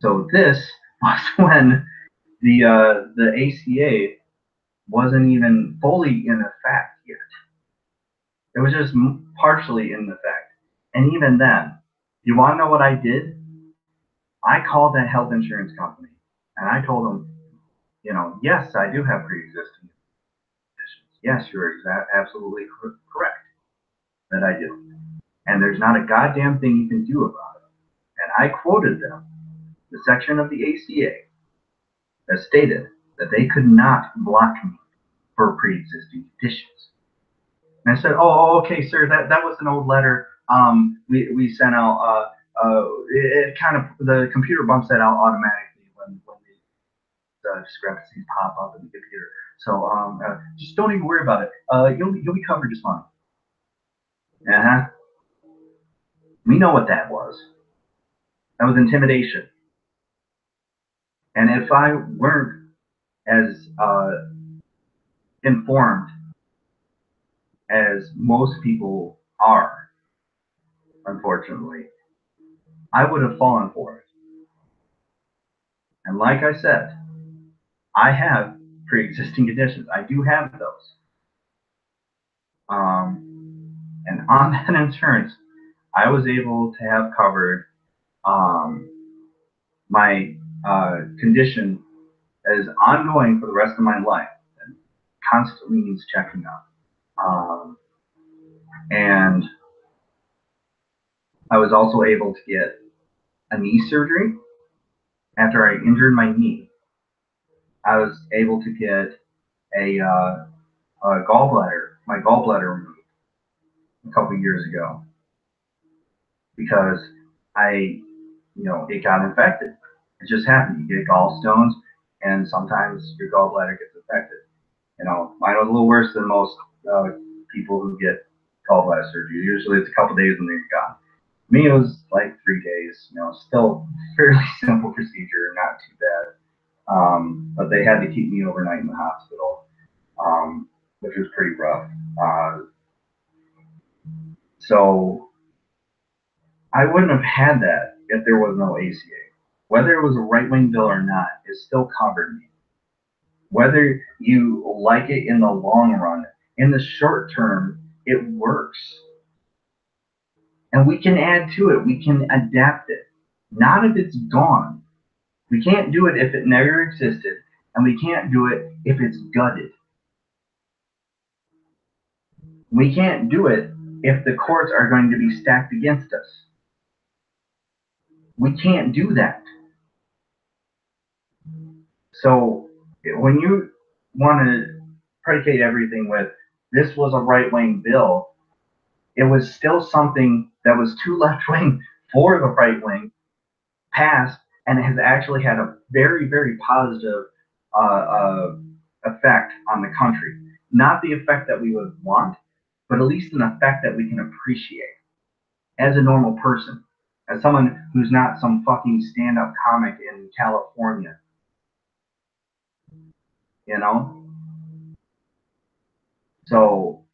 So this was when the ACA wasn't even fully in effect yet. It was just partially in effect. And even then, you want to know what I did? I called that health insurance company and I told them, you know, yes, I do have pre-existing conditions. Yes, you're absolutely correct that I do. And there's not a goddamn thing you can do about it. And I quoted them the section of the ACA that stated that they could not block me for pre-existing conditions. And I said, oh, okay, sir, that was an old letter. We sent out. It kind of the computer bumps that out automatically when the discrepancies pop up in the computer. So just don't even worry about it. You'll be covered just fine. Uh-huh. We know what that was. That was intimidation. And if I weren't as informed as most people are, unfortunately, I would have fallen for it. And like I said, I have pre-existing conditions. I do have those. And on that insurance, I was able to have covered my condition as ongoing for the rest of my life. And constantly needs checking up. And I was also able to get a knee surgery after I injured my knee. I was able to get a my gallbladder removed a couple years ago because it got infected. It just happened. You get gallstones, and sometimes your gallbladder gets affected. Mine was a little worse than most people who get gallbladder surgery. Usually it's a couple days and then you're gone. Me, it was like 3 days. Still fairly simple procedure, not too bad. But they had to keep me overnight in the hospital, which was pretty rough. So I wouldn't have had that if there was no ACA. Whether it was a right-wing bill or not, it still covered me. Whether you like it in the long run, in the short term, it works. And we can add to it. We can adapt it. Not if it's gone. We can't do it if it never existed, and we can't do it if it's gutted. We can't do it if the courts are going to be stacked against us. We can't do that. So when you want to predicate everything with this was a right-wing bill, it was still something that was too left-wing for the right-wing, passed, and it has actually had a very, very positive uh, uh, effect on the country. Not the effect that we would want, but at least an effect that we can appreciate as a normal person, as someone who's not some fucking stand-up comic in California, you know? So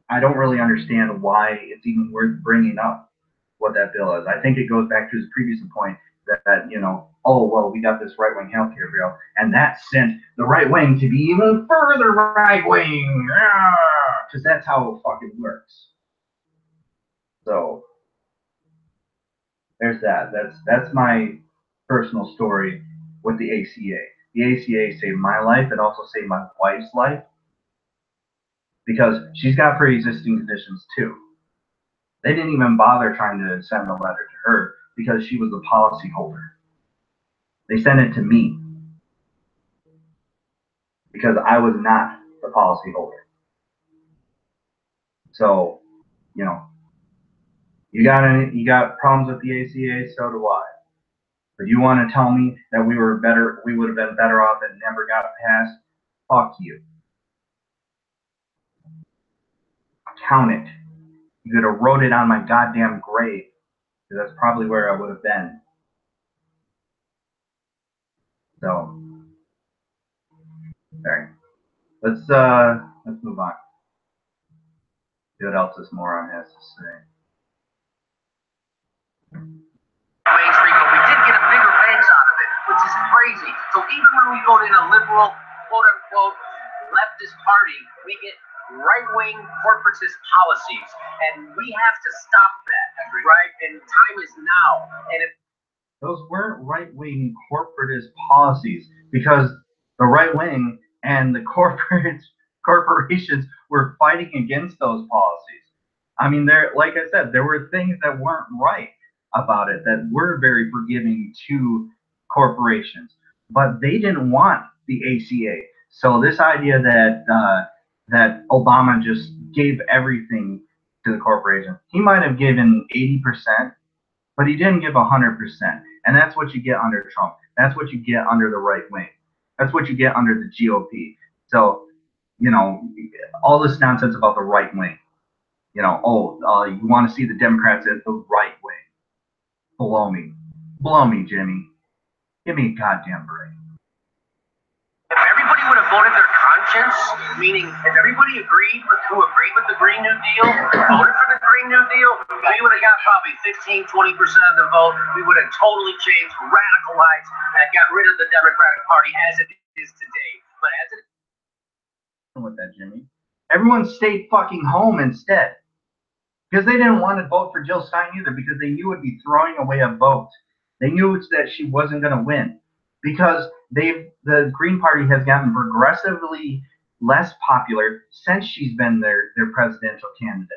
I don't really understand why it's even worth bringing up what that bill is. I think it goes back to his previous point that oh, well, we got this right-wing healthcare bill, and that sent the right wing to be even further right-wing, because that's how it fucking works. So there's that. That's my personal story with the ACA. The ACA saved my life. It also saved my wife's life because she's got pre-existing conditions too. They didn't even bother trying to send a letter to her because she was the policy holder. They sent it to me because I was not the policy holder. So, you got problems with the ACA, so do I. But you want to tell me that we would have been better off and never got passed? Fuck you. Count it. You could have wrote it on my goddamn grave, because that's probably where I would have been. So, sorry. Let's move on. See what else this moron has to say. Mainstream, but we did get a bigger base out of it, which is crazy. So even when we vote in a liberal, quote unquote, leftist party, we get right-wing corporatist policies, and we have to stop that, right? And time is now. And if those weren't right-wing corporatist policies, because the right wing and the corporations were fighting against those policies. I mean, like I said, there were things that weren't right about it that were very forgiving to corporations, but they didn't want the ACA. So this idea that Obama just gave everything to the corporation, he might have given 80%, but he didn't give 100%. And that's what you get under Trump. That's what you get under the right wing. That's what you get under the GOP. So, all this nonsense about the right wing. You want to see the Democrats at the right wing. Blow me. Blow me, Jimmy. Give me a goddamn break. If everybody would have voted their conscience, meaning if everybody who agreed with the Green New Deal, voted for the Green New Deal, we would have got probably 15, 20% of the vote. We would have totally changed, radicalized, and got rid of the Democratic Party as it is today. But as it with that, Jimmy. Everyone stayed fucking home instead. Because they didn't want to vote for Jill Stein either, because they knew it would be throwing away a vote. They knew that she wasn't going to win. Because the Green Party has gotten progressively less popular since she's been their presidential candidate.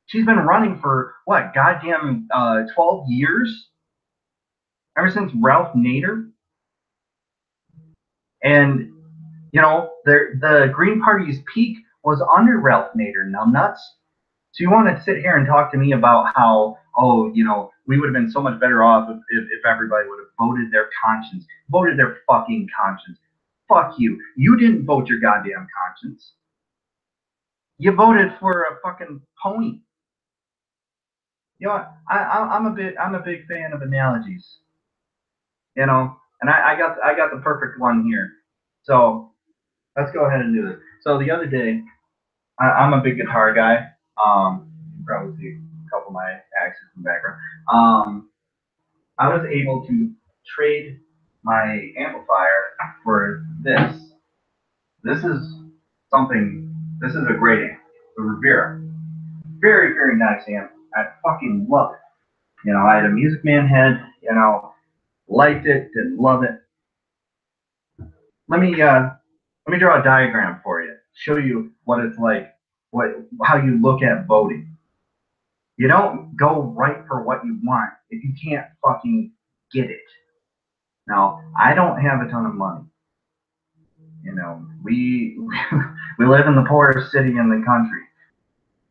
She's been running for, what, goddamn 12 years? Ever since Ralph Nader? And, the Green Party's peak was under Ralph Nader, numbnuts. So you want to sit here and talk to me about how, we would have been so much better off if everybody would have voted their conscience, voted their fucking conscience. Fuck you. You didn't vote your goddamn conscience. You voted for a fucking pony. You know what? I'm a big fan of analogies. And I got the perfect one here. So let's go ahead and do this. So the other day, I'm a big guitar guy. You can probably see a couple of my axes in the background. I was able to trade my amplifier for this. This is a great amp, the Rivera. Very, very nice amp. I fucking love it. I had a Music Man head, liked it, didn't love it. Let me draw a diagram for you, show you what it's like, how you look at voting. You don't go right for what you want if you can't fucking get it. Now, I don't have a ton of money. You know, we we live in the poorest city in the country.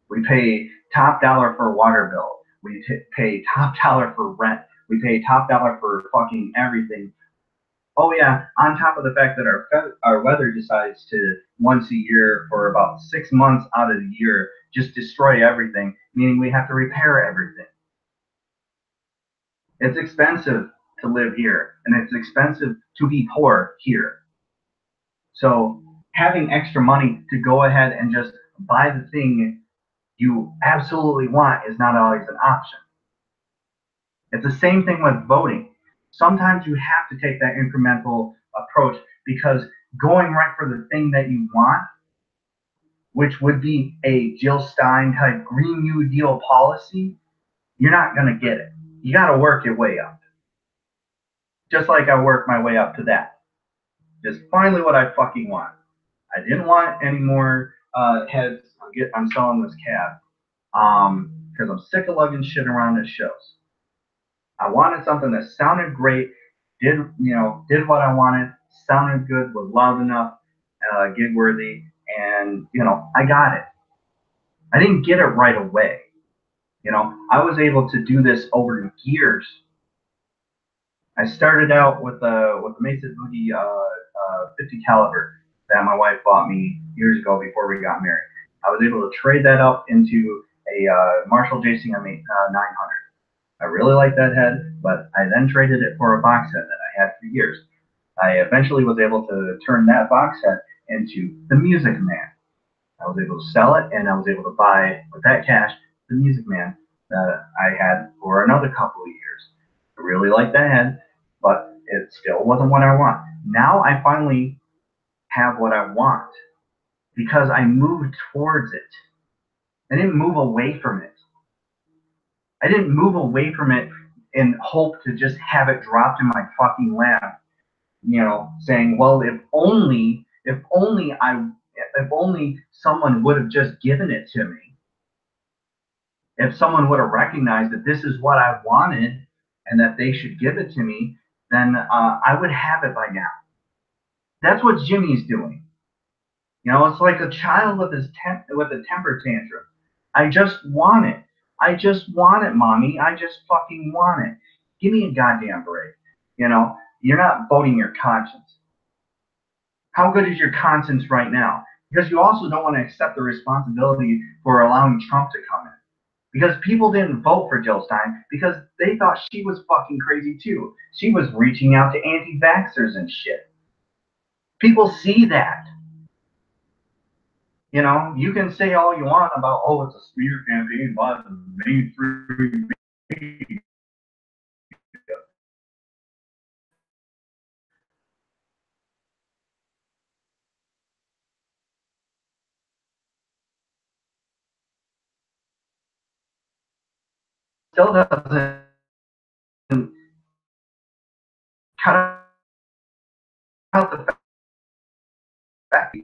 We pay top dollar for a water bill. We pay top dollar for rent. We pay top dollar for fucking everything. Oh yeah, on top of the fact that our weather decides to once a year for about 6 months out of the year just destroy everything, meaning we have to repair everything. It's expensive to live here, and it's expensive to be poor here. So having extra money to go ahead and just buy the thing you absolutely want is not always an option. It's the same thing with voting. Sometimes you have to take that incremental approach because going right for the thing that you want, which would be a Jill Stein type Green New Deal policy, you're not going to get it. You got to work your way up. Just like I worked my way up to that. Just finally what I fucking want. I didn't want any more heads. I'm selling this cab because I'm sick of lugging shit around at shows. I wanted something that sounded great, did what I wanted, sounded good, was loud enough, gig worthy, and I got it. I didn't get it right away. I was able to do this over years. I started out with the Mesa Boogie 50 caliber that my wife bought me years ago before we got married. I was able to trade that up into a Marshall JCM 900. I really liked that head, but I then traded it for a box head that I had for years. I eventually was able to turn that box head into the Music Man. I was able to sell it, and I was able to buy, with that cash, the Music Man that I had for another couple of years. I really liked that head, but it still wasn't what I want. Now I finally have what I want because I moved towards it. I didn't move away from it. I didn't move away from it in hope to just have it dropped in my fucking lap, saying, well, if only someone would have just given it to me. If someone would have recognized that this is what I wanted and that they should give it to me, then I would have it by now. That's what Jimmy's doing. It's like a child with with a temper tantrum. I just want it. I just want it, mommy. I just fucking want it. Give me a goddamn break. You're not voting your conscience. How good is your conscience right now? Because you also don't want to accept the responsibility for allowing Trump to come in. Because people didn't vote for Jill Stein because they thought she was fucking crazy too. She was reaching out to anti-vaxxers and shit. People see that. You can say all you want about, oh, it's a smear campaign by the mainstream media. Still doesn't cut out the fact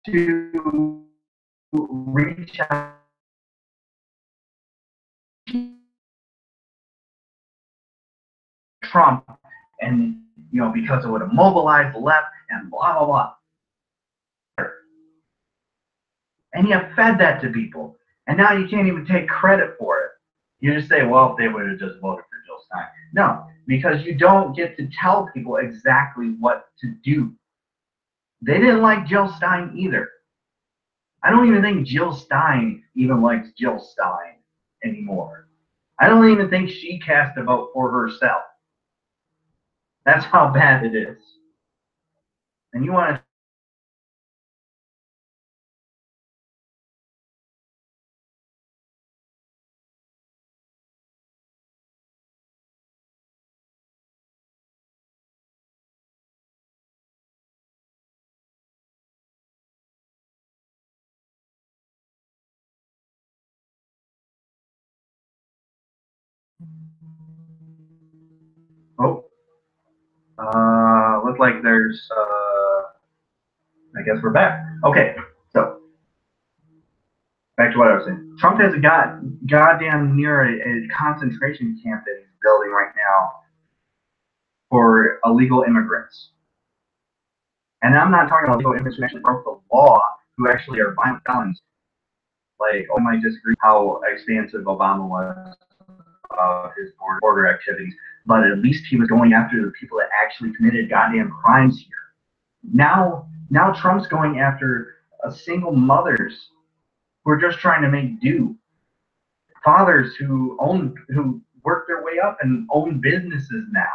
to reach out to Trump and because it would have mobilized the left and blah blah blah. And you fed that to people. And now you can't even take credit for it. You just say, well, if they would have just voted for Jill Stein. No, because you don't get to tell people exactly what to do. They didn't like Jill Stein either. I don't even think Jill Stein even likes Jill Stein anymore. I don't even think she cast a vote for herself. That's how bad it is. And you want to looks like there's I guess we're back. Okay, so back to what I was saying. Trump has a goddamn near a concentration camp that he's building right now for illegal immigrants. And I'm not talking about illegal immigrants who actually broke the law, who actually are violent felons. Like, I might disagree how expansive Obama was about his border activities, but at least he was going after the people that actually committed goddamn crimes here. Now Trump's going after single mothers who are just trying to make do. Fathers who work their way up and own businesses now.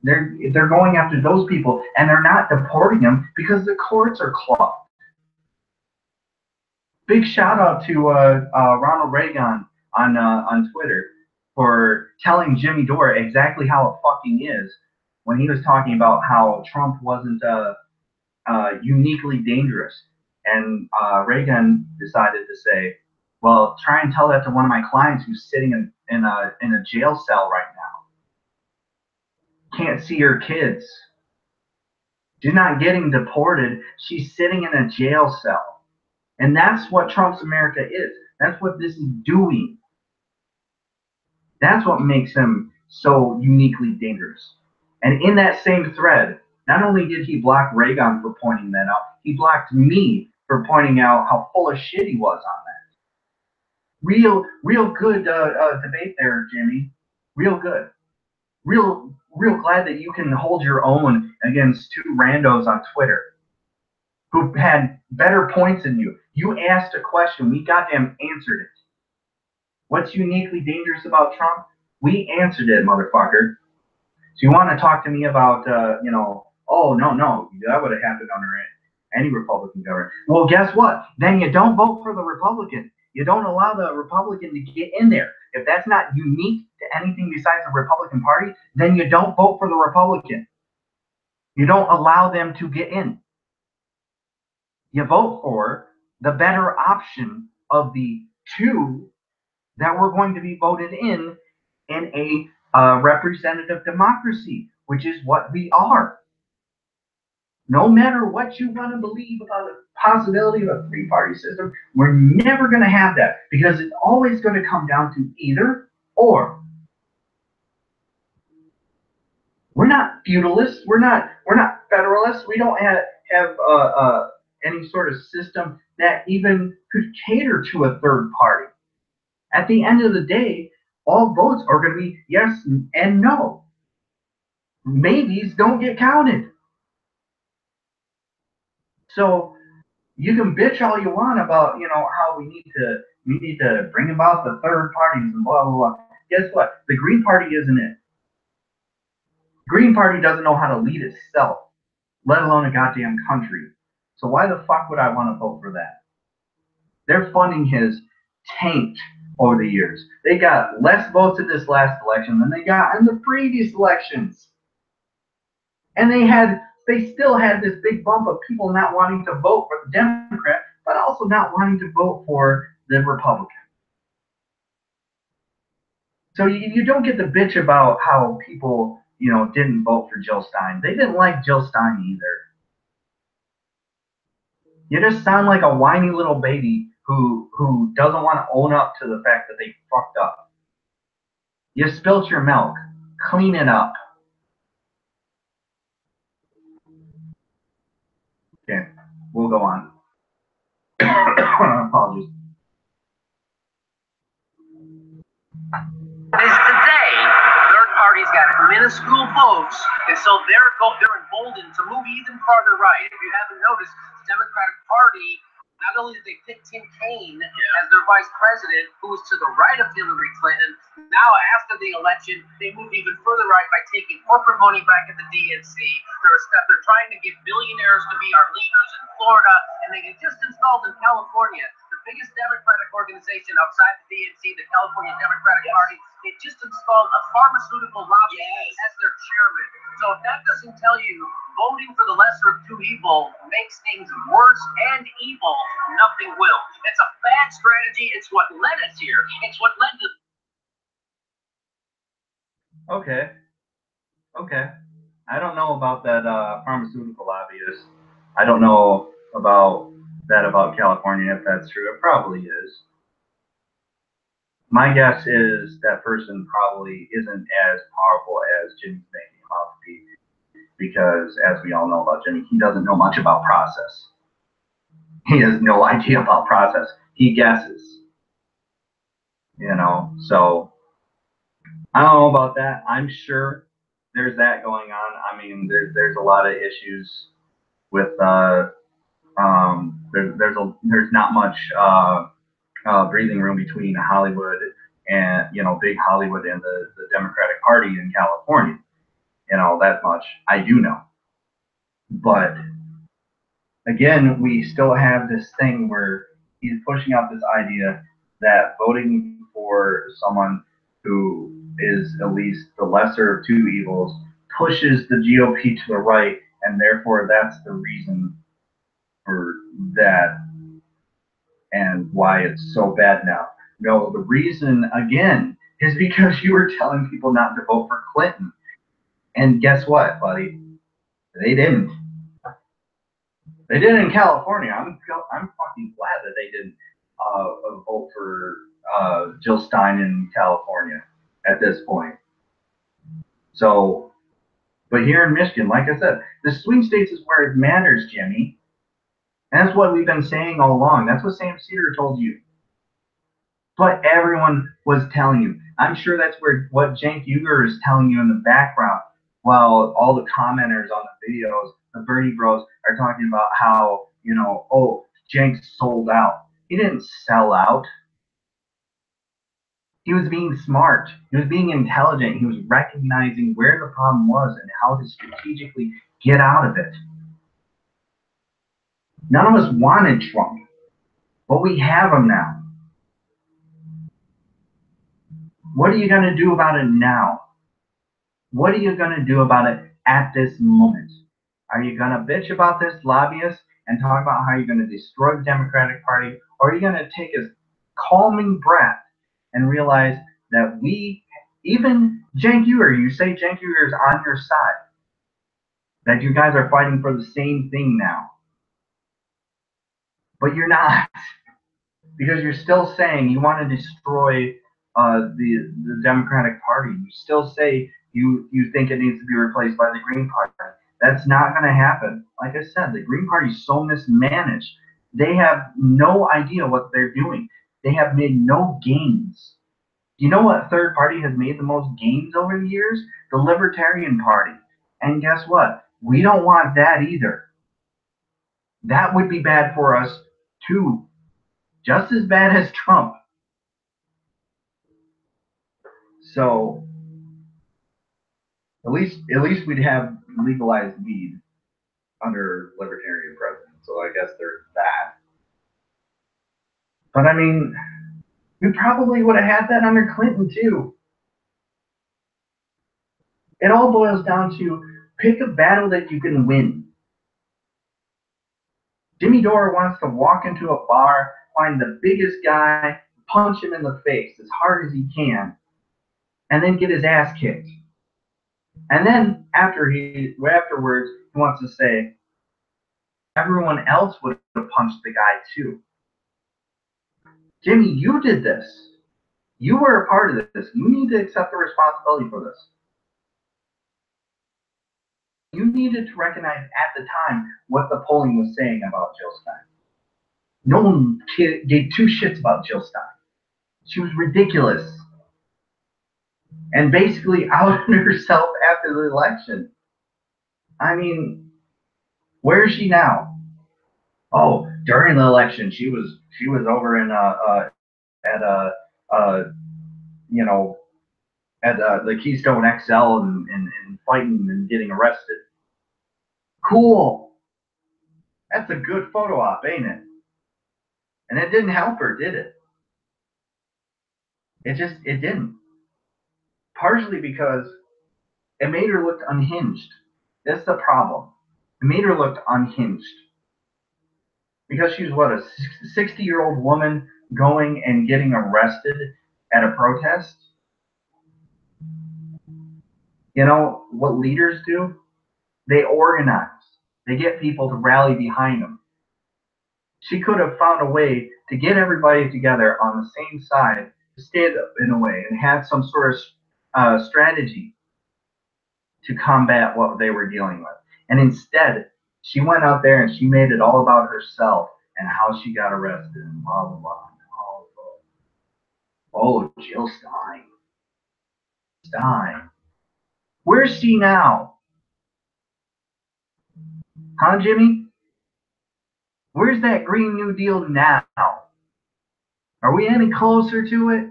They're going after those people, and they're not deporting them because the courts are clogged. Big shout out to Ronald Reagan on Twitter for telling Jimmy Dore exactly how it fucking is when he was talking about how Trump wasn't uniquely dangerous. And Reagan decided to say, well, try and tell that to one of my clients who's sitting in a jail cell right now. Can't see her kids. She's not getting deported. She's sitting in a jail cell. And that's what Trump's America is. That's what this is doing. That's what makes him so uniquely dangerous. And in that same thread, not only did he block Reagan for pointing that out, he blocked me for pointing out how full of shit he was on that. Real good debate there, Jimmy. Real good. Real glad that you can hold your own against two randos on Twitter who had better points than you. You asked a question, we goddamn answered it. What's uniquely dangerous about Trump? We answered it, motherfucker. So you want to talk to me about, oh, no, that would have happened under any Republican government. Well, guess what? Then you don't vote for the Republican. You don't allow the Republican to get in there. If that's not unique to anything besides the Republican Party, then you don't vote for the Republican. You don't allow them to get in. You vote for the better option of the two that were going to be voted in a representative democracy, which is what we are. No matter what you want to believe about the possibility of a three-party system, we're never going to have that because it's always going to come down to either or. We're not feudalists. We're not federalists. We don't have any sort of system that even could cater to a third party. At the end of the day, all votes are going to be yes and no. Maybes don't get counted. So you can bitch all you want about, how we need to bring about the third parties and blah blah blah. Guess what? The Green Party isn't it. Green Party doesn't know how to lead itself, let alone a goddamn country. So why the fuck would I want to vote for that? Their funding has tanked over the years. They got less votes in this last election than they got in the previous elections. And they still had this big bump of people not wanting to vote for the Democrat, but also not wanting to vote for the Republican. So you don't get the bitch about how people, didn't vote for Jill Stein. They didn't like Jill Stein either. You just sound like a whiny little baby who doesn't want to own up to the fact that they fucked up. You spilt your milk. Clean it up. Okay, we'll go on. Apologies. Is today, third parties got minuscule votes, and so they're emboldened to move even farther right. If you haven't noticed, the Democratic Party, not only did they pick Tim Kaine as their vice president, who was to the right of Hillary Clinton, now after the election, they moved even further right by taking corporate money back at the DNC. They're trying to get billionaires to be our leaders in Florida, and they just installed in California the biggest Democratic organization outside the DNC, the California Democratic Party. They just installed a pharmaceutical lobbyist as their chairman. So if that doesn't tell you voting for the lesser of two evil makes things worse and evil, nothing will. It's a bad strategy. It's what led us here. It's what led to. Okay. I don't know about that pharmaceutical lobbyist. I don't know about that about California, if that's true. It probably is. My guess is that person probably isn't as powerful as Jimmy's making him out to be, because as we all know about Jimmy, he doesn't know much about process. He has no idea about process. He guesses, So I don't know about that. I'm sure there's that going on. I mean, there's a lot of issues with there's not much breathing room between Hollywood and big Hollywood and the Democratic Party in California. That much I do know. But again, we still have this thing where he's pushing out this idea that voting for someone who is at least the lesser of two evils pushes the GOP to the right, and therefore that's the reason for that and why it's so bad now. No, the reason, again, is because you were telling people not to vote for Clinton. And guess what, buddy? They didn't. They did in California. I'm fucking glad that they didn't vote for Jill Stein in California at this point. So, but here in Michigan, like I said, the swing states is where it matters, Jimmy. And that's what we've been saying all along. That's what Sam Cedar told you. But everyone was telling you. I'm sure that's what Cenk Uygur is telling you in the background, while all the commenters on the videos, the Bernie Bros, are talking about how, oh, Cenk sold out. He didn't sell out. He was being smart. He was being intelligent. He was recognizing where the problem was and how to strategically get out of it. None of us wanted Trump, but we have him now. What are you going to do about it now? What are you going to do about it at this moment? Are you going to bitch about this lobbyist and talk about how you're going to destroy the Democratic Party? Or are you going to take a calming breath and realize that even Cenk Uygur, you say Cenk Uygur is on your side, that you guys are fighting for the same thing now. But you're not, because you're still saying you want to destroy the Democratic Party. You still say you think it needs to be replaced by the Green Party. That's not going to happen. Like I said, the Green Party is so mismanaged. They have no idea what they're doing. They have made no gains. You know what third party has made the most gains over the years? The Libertarian Party. And guess what? We don't want that either. That would be bad for us too. Just as bad as Trump. So at least we'd have legalized weed under libertarian president. So I guess there's that. But I mean, we probably would have had that under Clinton too. It all boils down to pick a battle that you can win. Jimmy Dore wants to walk into a bar, find the biggest guy, punch him in the face as hard as he can, and then get his ass kicked. And then afterwards, he wants to say, everyone else would have punched the guy too. Jimmy, you did this. You were a part of this. You need to accept the responsibility for this. You needed to recognize at the time what the polling was saying about Jill Stein. No one gave two shits about Jill Stein. She was ridiculous. And basically outed herself after the election. I mean, where is she now? Oh, during the election, she was over in at the Keystone XL and fighting and getting arrested. Cool. That's a good photo op, ain't it? And it didn't help her, did it? It didn't. Partially because it made her look unhinged. That's the problem. It made her look unhinged. Because she's what, a 60-year-old woman going and getting arrested at a protest? You know what leaders do? They organize. They get people to rally behind them. She could have found a way to get everybody together on the same side stand up in a way and have some sort of strategy to combat what they were dealing with. And instead, she went out there and she made it all about herself and how she got arrested and blah, blah, blah. Oh, Jill Stein. Stein. Where's she now? Huh, Jimmy? Where's that Green New Deal now? Are we any closer to it?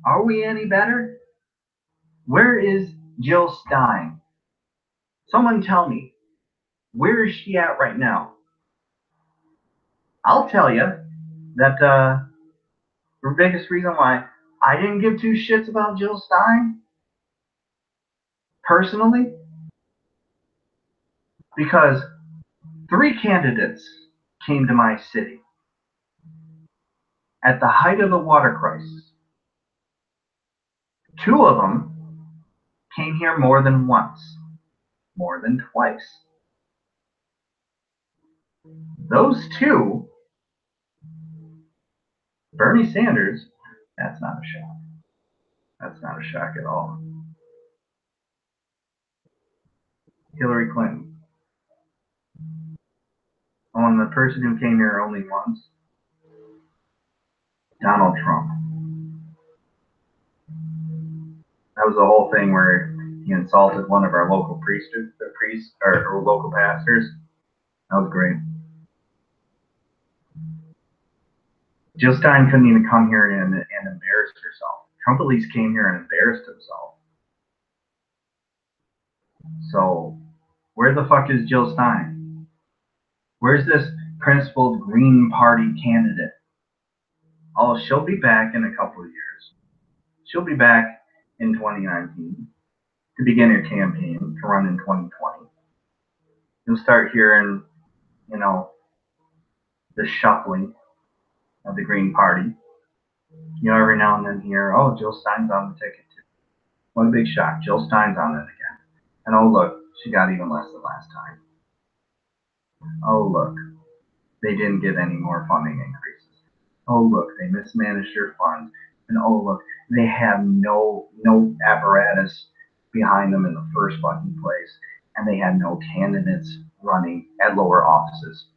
Are we any better? Where is Jill Stein? Someone tell me, where is she at right now? I'll tell you that the biggest reason why I didn't give two shits about Jill Stein, personally, because 3 candidates came to my city at the height of the water crisis. 2 of them came here more than once, more than twice. Those 2, Bernie Sanders, that's not a shock. That's not a shock at all. Hillary Clinton. Oh, and the person who came here only once, Donald Trump. That was the whole thing where he insulted one of our local priests or local pastors. That was great. Jill Stein couldn't even come here and embarrass herself. Trump at least came here and embarrassed himself. So, where the fuck is Jill Stein? Where's this principled Green Party candidate? Oh, she'll be back in a couple of years. She'll be back in 2019 to begin her campaign to run in 2020. You'll start hearing, the shuffling of the Green Party. Every now and then hear, oh, Jill Stein's on the ticket too. What a big shock. Jill Stein's on it again. And oh, look, she got even less than last time. Oh, look, they didn't get any more funding increases. Oh, look, they mismanaged their funds. And oh, look, they have no apparatus behind them in the first fucking place. And they had no candidates running at lower offices.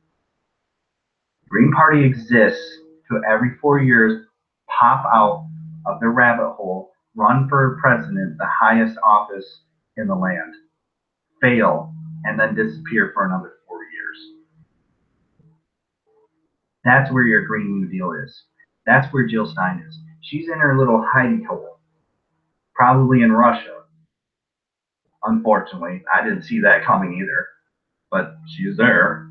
Green Party exists to every 4 years pop out of the rabbit hole, run for president, the highest office in the land, fail, and then disappear for another 4 years. That's where your Green New Deal is. That's where Jill Stein is. She's in her little hidey hole, probably in Russia. Unfortunately, I didn't see that coming either, but she's there.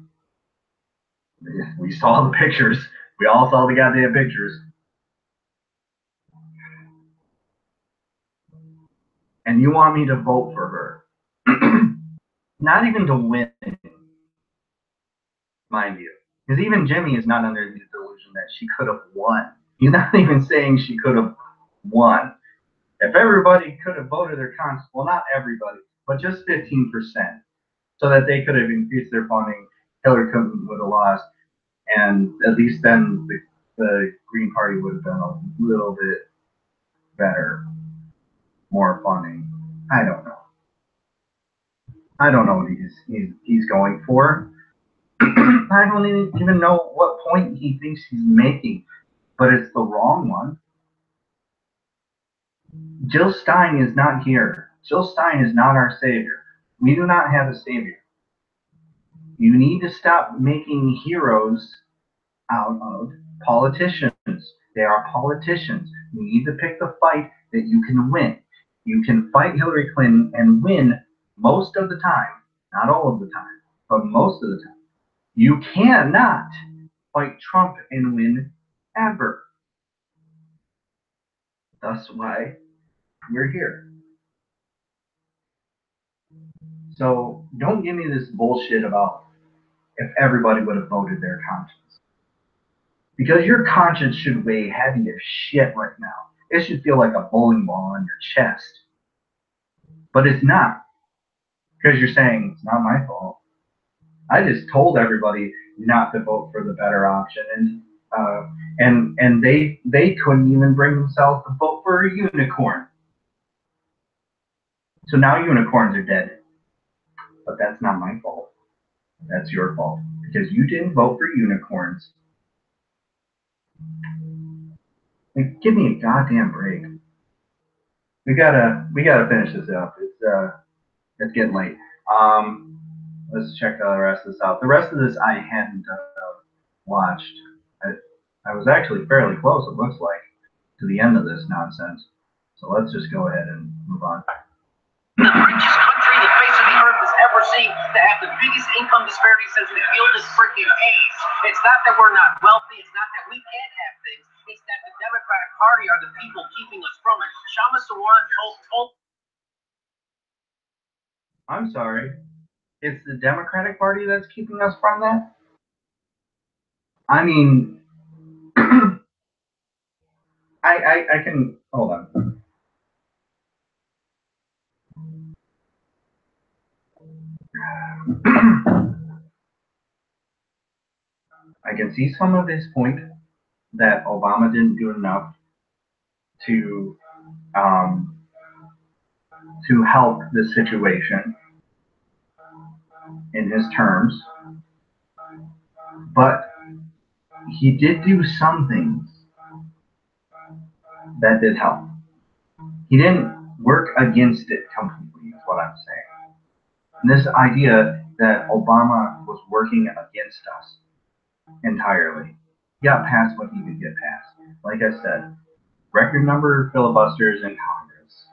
We saw the pictures. We all saw the goddamn pictures. And you want me to vote for her. Not even to win, mind you. Because even Jimmy is not under the delusion that she could have won. He's not even saying she could have won. If everybody could have voted their conscience, well, not everybody, but just 15%, so that they could have increased their funding, Hillary Clinton would have lost, and at least then the Green Party would have been a little bit better, more funding. I don't know. I don't know what he's going for. I don't even know what point he thinks he's making, but it's the wrong one. Jill Stein is not here. Jill Stein is not our savior. We do not have a savior. You need to stop making heroes out of politicians. They are politicians. You need to pick the fight that you can win. You can fight Hillary Clinton and win most of the time. Not all of the time, but most of the time. You cannot fight Trump and win ever. That's why we're here. So don't give me this bullshit about if everybody would have voted their conscience. Because your conscience should weigh heavy as shit right now. It should feel like a bowling ball on your chest. But it's not. Because you're saying, it's not my fault. I just told everybody not to vote for the better option, and And they couldn't even bring themselves to vote for a unicorn. So now unicorns are dead. But that's not my fault. That's your fault. Because you didn't vote for unicorns. Like, give me a goddamn break. We gotta finish this up. It's getting late. Let's check the rest of this out. The rest of this I hadn't watched. I was actually fairly close, it looks like, to the end of this nonsense. So let's just go ahead and move on. The richest country the face of the earth has ever seen to have the biggest income disparity since we feel this freaking age. It's not that we're not wealthy. It's not that we can't have things. It's that the Democratic Party are the people keeping us from it. Shama Sawan told. I'm sorry. It's the Democratic Party that's keeping us from that? I mean, I can, hold on. I can see some of his point that Obama didn't do enough to help the situation in his terms, but he did do some things that did help. He didn't work against it completely, is what I'm saying. And this idea that Obama was working against us entirely, he got past what he could get past. Like I said, record number of filibusters in Congress.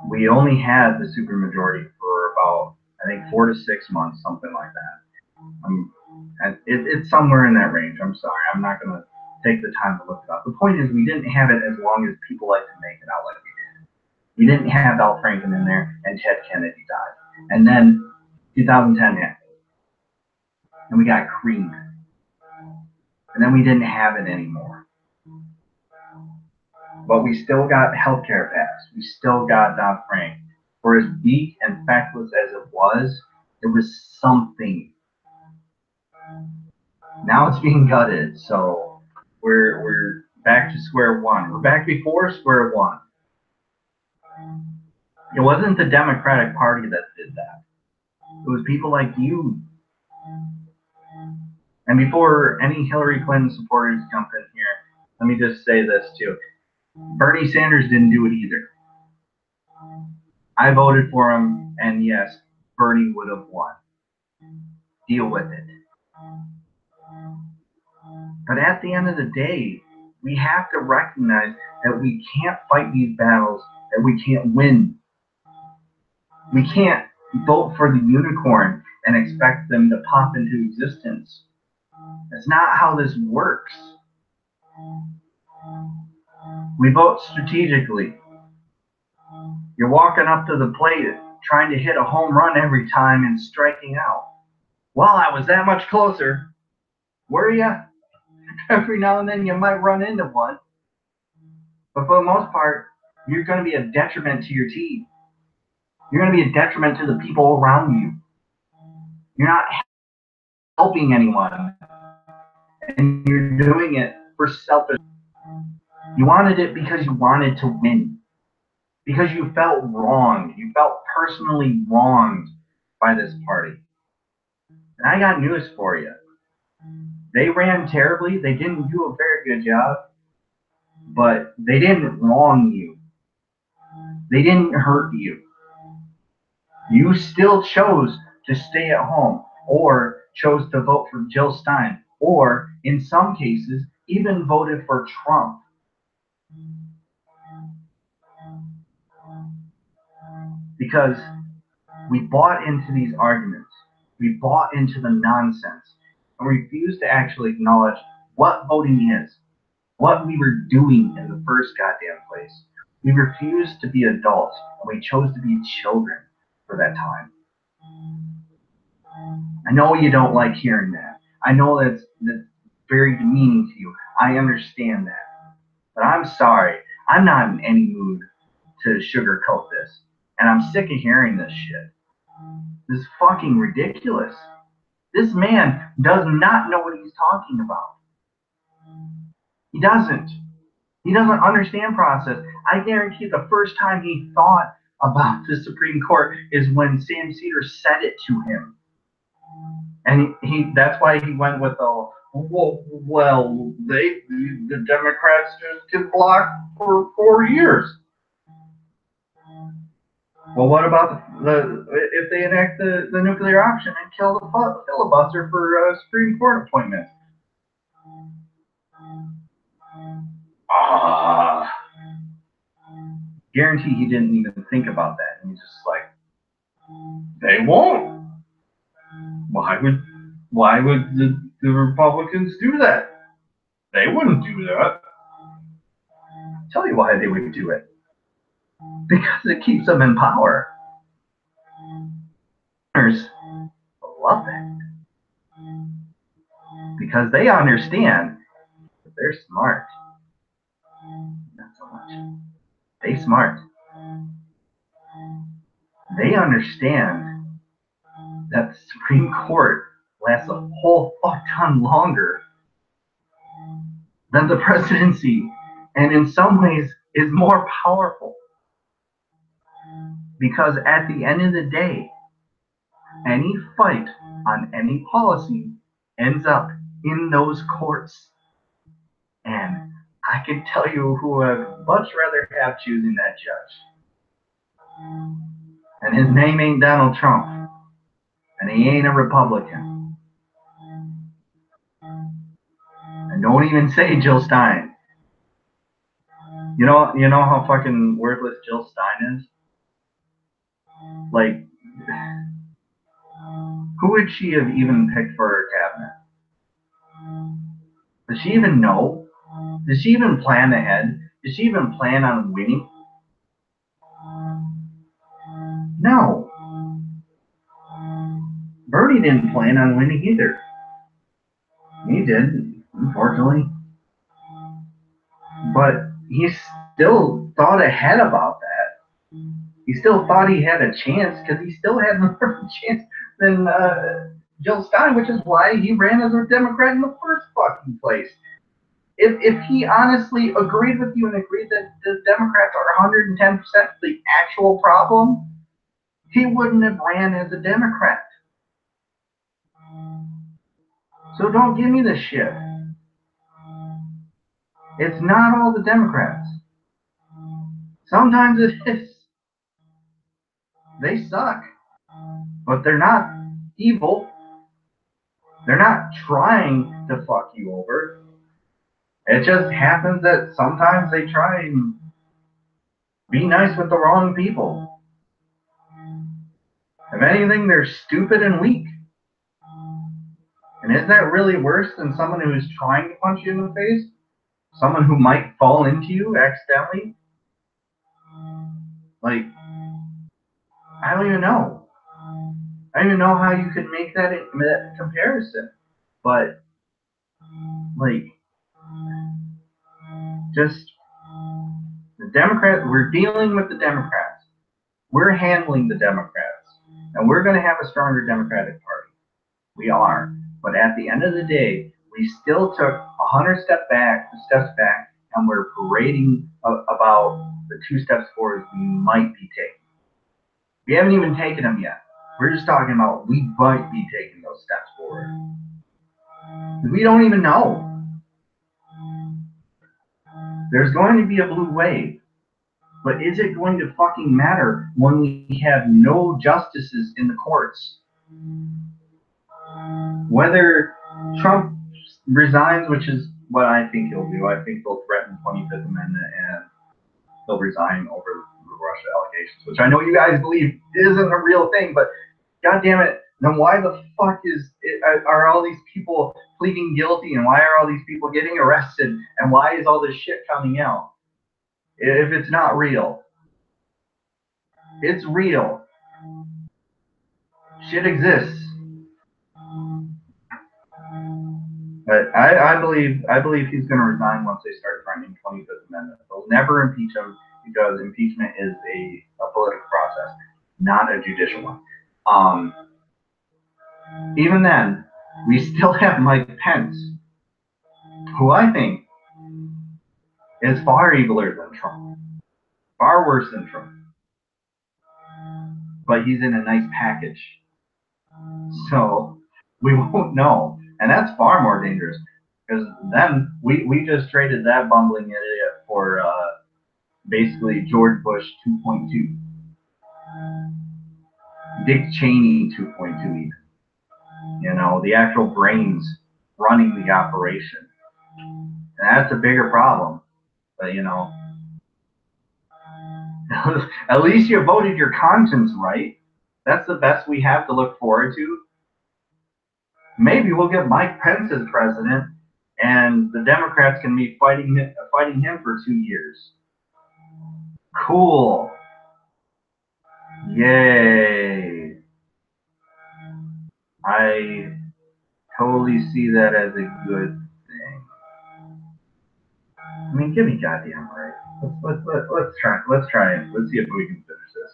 We only had the supermajority for about, I think, 4 to 6 months, something like that. It's somewhere in that range. I'm sorry. I'm not going to take the time to look it up. The point is, we didn't have it as long as people like to make it out like we did. We didn't have Al Franken in there, and Ted Kennedy died. And then 2010 happened. And we got creamed. And then we didn't have it anymore. But we still got healthcare passed. We still got Dodd-Frank. For as weak and feckless as it was something. Now it's being gutted, so we're back to square one. We're back before square one. It wasn't the Democratic Party that did that. It was people like you. And before any Hillary Clinton supporters jump in here, let me just say this too. Bernie Sanders didn't do it either. I voted for him, and yes, Bernie would have won. Deal with it. But at the end of the day, we have to recognize that we can't fight these battles, that we can't win. We can't vote for the unicorn and expect them to pop into existence. That's not how this works. We vote strategically. You're walking up to the plate trying to hit a home run every time and striking out. Well, I was that much closer. Were you? Every now and then you might run into one. But for the most part, you're going to be a detriment to your team. You're going to be a detriment to the people around you. You're not helping anyone. And you're doing it for selfish. You wanted it because you wanted to win. Because you felt wronged. You felt personally wronged by this party. And I got news for you. They ran terribly. They didn't do a very good job. But they didn't wrong you. They didn't hurt you. You still chose to stay at home or chose to vote for Jill Stein or, in some cases, even voted for Trump. Because we bought into these arguments. We bought into the nonsense and refused to actually acknowledge what voting is, what we were doing in the first goddamn place. We refused to be adults, and we chose to be children for that time. I know you don't like hearing that. I know that's very demeaning to you. I understand that. But I'm sorry. I'm not in any mood to sugarcoat this. And I'm sick of hearing this shit. This is fucking ridiculous. This man does not know what he's talking about. He doesn't. He doesn't understand process. I guarantee the first time he thought about the Supreme Court is when Sam Cedar said it to him. And that's why he went with the, the Democrats just get blocked for 4 years. Well, what about if they enact the nuclear option and kill the filibuster for Supreme Court appointments? Guarantee he didn't even think about that. And he's just like, they won't. Why would the Republicans do that? They wouldn't do that. I'll tell you why they would do it. Because it keeps them in power. Love it. Because they understand that they're smart. Not so much. They smart. They understand that the Supreme Court lasts a whole fuck ton longer than the presidency, and in some ways is more powerful. Because at the end of the day, any fight on any policy ends up in those courts. And I can tell you who I'd much rather have choosing that judge. And his name ain't Donald Trump. And he ain't a Republican. And don't even say Jill Stein. You know how fucking worthless Jill Stein is? Like, who would she have even picked for her cabinet? Does she even know? Does she even plan ahead? Does she even plan on winning? No. Bernie didn't plan on winning either. He did, unfortunately. But he still thought ahead about that. He still thought he had a chance because he still had more of a chance than Jill Stein, which is why he ran as a Democrat in the first fucking place. If he honestly agreed with you and agreed that the Democrats are 110% the actual problem, he wouldn't have ran as a Democrat. So don't give me this shit. It's not all the Democrats. Sometimes it is. They suck. But they're not evil. They're not trying to fuck you over. It just happens that sometimes they try and be nice with the wrong people. If anything, they're stupid and weak. And isn't that really worse than someone who is trying to punch you in the face? Someone who might fall into you accidentally? Like, I don't even know. I don't even know how you could make that comparison. But, like, just the Democrats, we're dealing with the Democrats. We're handling the Democrats. And we're going to have a stronger Democratic Party. We are. But at the end of the day, we still took 100 steps back, and we're parading about the 2 steps forward we might be taking. We haven't even taken them yet. We're just talking about we might be taking those steps forward. We don't even know. There's going to be a blue wave. But is it going to fucking matter when we have no justices in the courts? Whether Trump resigns, which is what I think he'll do. I think he'll threaten the 25th Amendment and he'll resign over the Russia allegations, which I know you guys believe isn't a real thing, but God damn it, then why the fuck are all these people pleading guilty, and why are all these people getting arrested, and why is all this shit coming out? If it's not real. It's real. Shit exists. But I believe he's going to resign once they start threatening 25th Amendment. They'll never impeach him because impeachment is a political process, not a judicial one. Even then, we still have Mike Pence, who I think is far eviler than Trump. Far worse than Trump. But he's in a nice package. So we won't know. And that's far more dangerous. Because then we just traded that bumbling idiot for basically George Bush 2.2. Dick Cheney 2.2 even. You know, the actual brains running the operation. And that's a bigger problem. But, you know, at least you voted your conscience right. That's the best we have to look forward to. Maybe we'll get Mike Pence as president, and the Democrats can be fighting him for 2 years. Cool. Yay. I totally see that as a good thing. I mean, give me goddamn right. Let's try it. Let's see if we can finish this.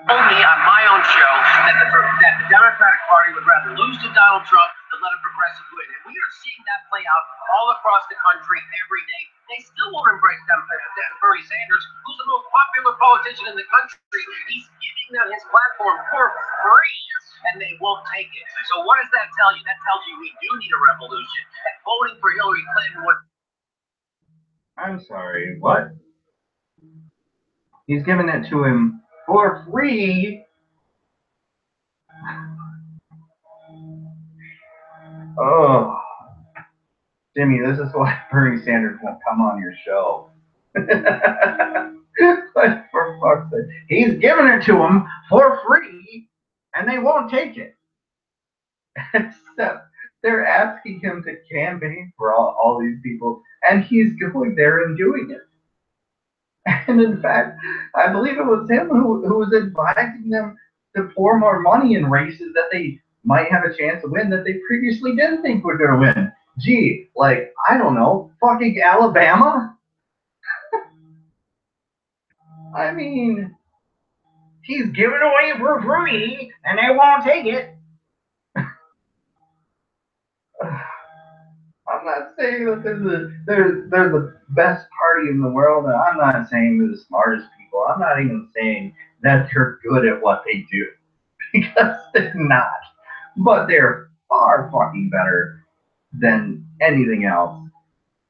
Told me on my own show that the Democratic Party would rather lose to Donald Trump than let a progressive win. And we are seeing that play out all across the country every day. They still won't embrace Bernie Sanders, who's the most popular politician in the country. He's giving them his platform for free, and they won't take it. So what does that tell you? That tells you we do need a revolution. And voting for Hillary Clinton would... I'm sorry, what? He's giving it to him for free? Oh, Jimmy, this is why Bernie Sanders won't come on your show. But for fuck's sake, he's giving it to them for free, and they won't take it. Except they're asking him to campaign for all these people, and he's going there and doing it. And in fact, I believe it was him who was advising them to pour more money in races that they might have a chance to win that they previously didn't think were going to win. Gee, like, I don't know, fucking Alabama? I mean, he's giving away for free, and they won't take it. I'm not saying that they're the best party in the world, and I'm not saying they're the smartest people. I'm not even saying that they're good at what they do, because they're not. But they're far fucking better than anything else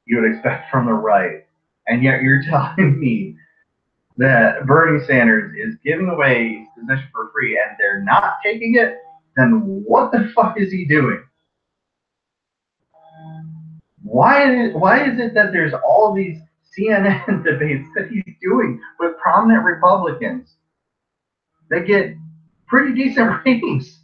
you would expect from the right. And yet you're telling me that Bernie Sanders is giving away his position for free and they're not taking it? Then what the fuck is he doing? Why is it that there's all these CNN debates that he's doing with prominent Republicans that get pretty decent ratings?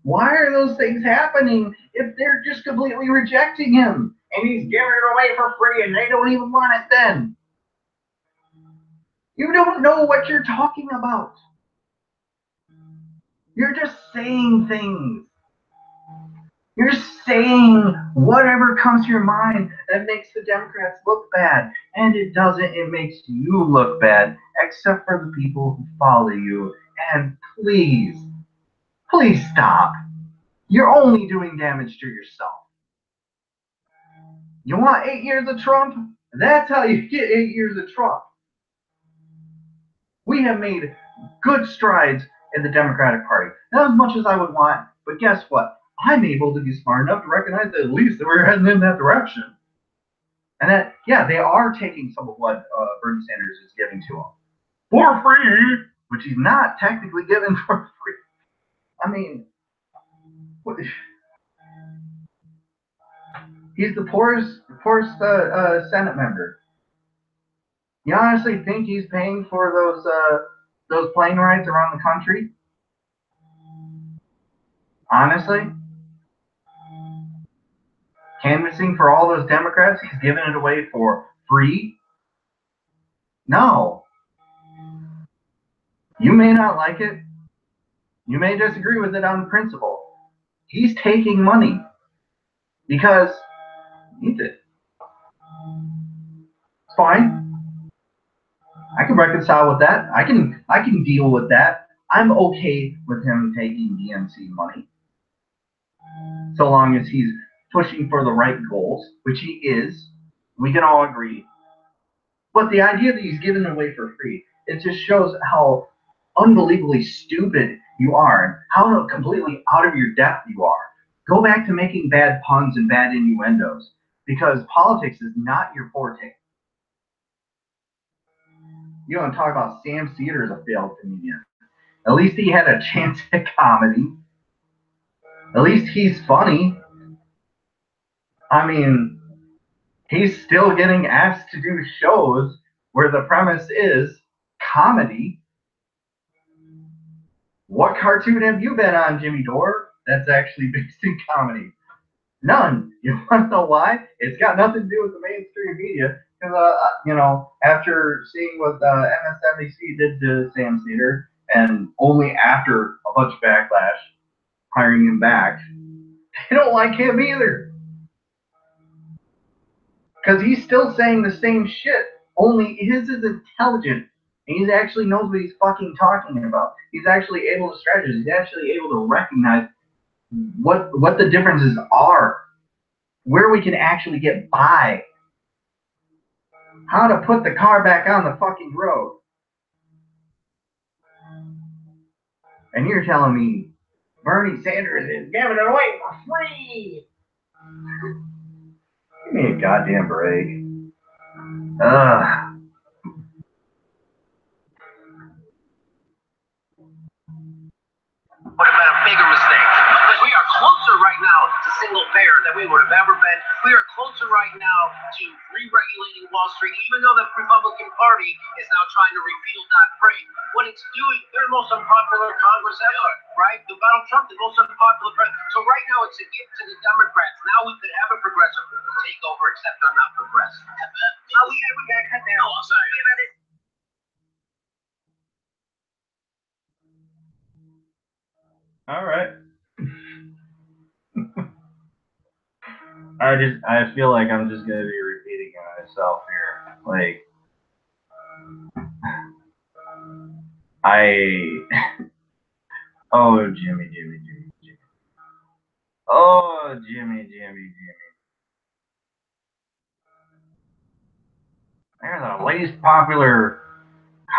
Why are those things happening if they're just completely rejecting him and he's giving it away for free and they don't even want it then? You don't know what you're talking about. You're just saying things. You're saying whatever comes to your mind that makes the Democrats look bad. And it doesn't. It makes you look bad, except for the people who follow you. And please, please stop. You're only doing damage to yourself. You want 8 years of Trump? That's how you get 8 years of Trump. We have made good strides in the Democratic Party. Not as much as I would want, but guess what? I'm able to be smart enough to recognize that at least that we're heading in that direction. And that, yeah, they are taking some of what Bernie Sanders is giving to them for free, which he's not technically giving for free. I mean, what, he's the poorest Senate member. You honestly think he's paying for those plane rides around the country? Honestly? Canvassing for all those Democrats, he's giving it away for free? No. You may not like it. You may disagree with it on principle. He's taking money because he needs it. It's fine. I can reconcile with that. I can deal with that. I'm okay with him taking DNC money. so long as he's pushing for the right goals, which he is. We can all agree. But the idea that he's giving it away for free, it just shows how unbelievably stupid you are and how completely out of your depth you are. Go back to making bad puns and bad innuendos, because politics is not your forte. You want to talk about Sam Cedar as a failed comedian. At least he had a chance at comedy. At least he's funny. I mean, he's still getting asked to do shows where the premise is comedy. What cartoon have you been on, Jimmy Dore, that's actually based in comedy? None. You want to know why? It's got nothing to do with the mainstream media. Because, after seeing what MSNBC did to Sam Cedar, and only after a bunch of backlash, hiring him back, they don't like him either. Because he's still saying the same shit, only his is intelligent. And he actually knows what he's fucking talking about. He's actually able to strategize. He's actually able to recognize what the differences are, where we can actually get by, how to put the car back on the fucking road. And you're telling me Bernie Sanders is giving it away for free. Give me a goddamn break. Would have been a bigger mistake. Because we are closer right now to single payer than we would have ever been. We are closer right now to re-regulating Wall Street, even though the Republican Party is now trying to repeal Dodd-Frank. What it's doing, they're the most unpopular Congress ever, right? The Donald Trump, the most unpopular president. So right now it's a gift to the Democrats. Now we could have a progressive takeover, except they're not progressive. We got cut down. Oh, I'm sorry. All right. I feel like I'm just gonna be repeating myself here. Like, oh, Jimmy. Oh, Jimmy. They're the least popular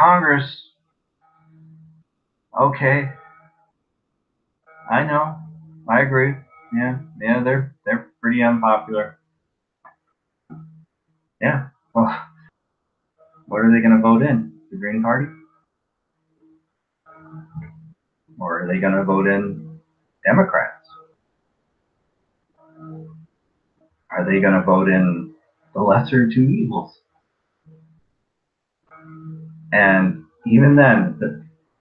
Congress. Okay. I know. I agree. Yeah, they're pretty unpopular. Yeah. Well, what are they going to vote in? The Green Party? Or are they going to vote in Democrats? Are they going to vote in the lesser of two evils? And even then,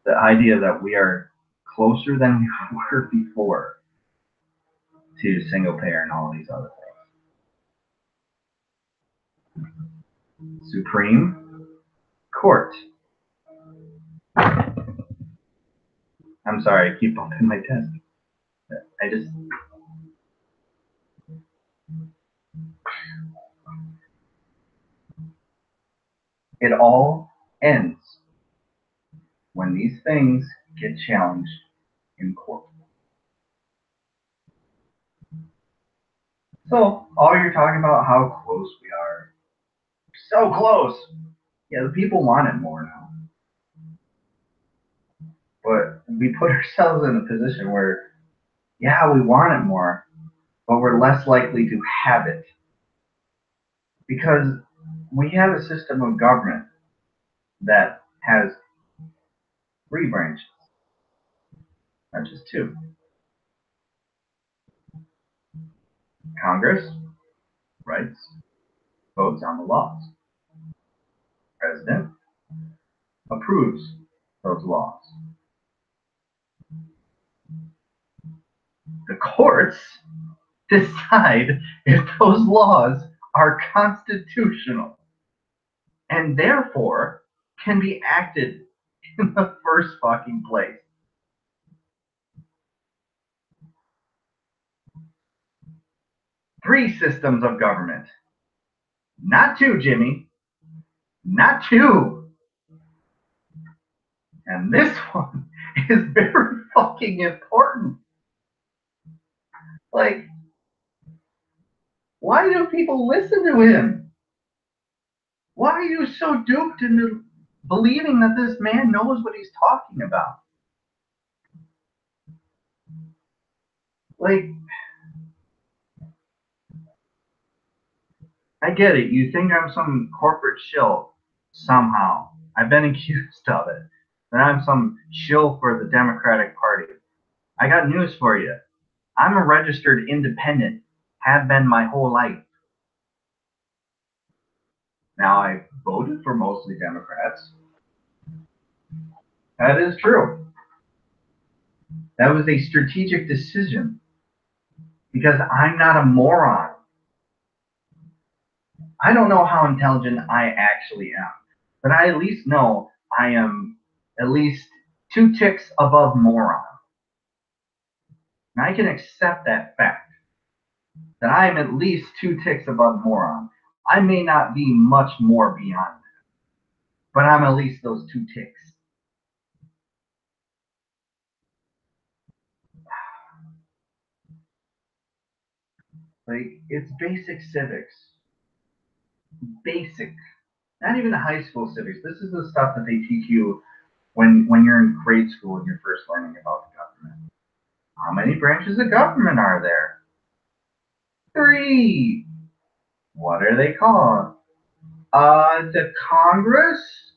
the idea that we are closer than we were before to single payer and all these other things. Supreme Court. I'm sorry, I keep bumping my desk. It all ends when these things get challenged in court. So, all you're talking about how close we are. So close! Yeah, the people want it more now. But we put ourselves in a position where, yeah, we want it more, but we're less likely to have it. Because we have a system of government that has 3 branches, not just 2. Congress writes, votes on the laws. President approves those laws. The courts decide if those laws are constitutional and therefore can be acted in the first fucking place. Three systems of government. Not 2, Jimmy. Not 2. And this one is very fucking important. Like, why do people listen to him? Why are you so duped into believing that this man knows what he's talking about? Like, I get it. You think I'm some corporate shill somehow. I've been accused of it. That I'm some shill for the Democratic Party. I got news for you. I'm a registered independent. Have been my whole life. Now, I voted for mostly Democrats. That is true. That was a strategic decision because I'm not a moron. I don't know how intelligent I actually am, but I at least know I am at least 2 ticks above moron. And I can accept that fact, that I am at least 2 ticks above moron. I may not be much more beyond that, but I'm at least those 2 ticks. Like, it's basic civics. Basic. Not even high school civics. This is the stuff that they teach you when you're in grade school and you're first learning about the government. How many branches of government are there? 3. What are they called? The Congress,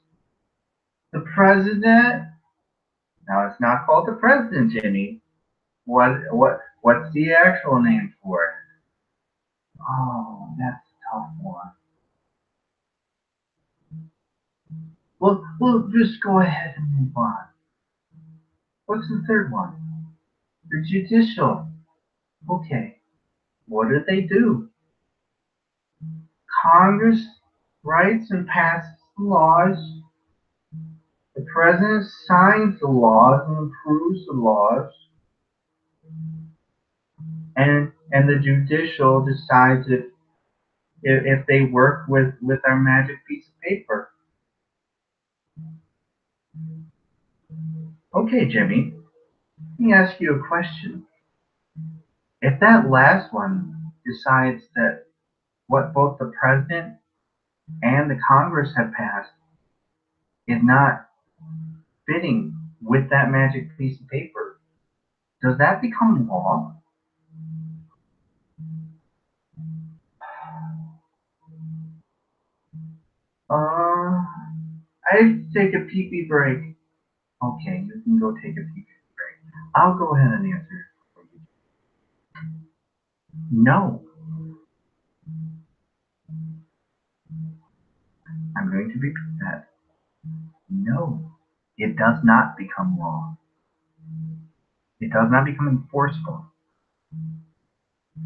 the President. Now it's not called the President, Jimmy. What's the actual name for it? Oh, that's a tough one. We'll just go ahead and move on. What's the third one? The judicial. Okay. What do they do? Congress writes and passes the laws. The president signs the laws and approves the laws. And the judicial decides if they work with our magic piece of paper. Okay, Jimmy, let me ask you a question. If that last one decides that what both the president and the Congress have passed is not fitting with that magic piece of paper, does that become law? I take a pee-pee break. Okay, you can go take a pee-pee break. I'll go ahead and answer for you. No. I'm going to repeat that. No. It does not become law. It does not become enforceable.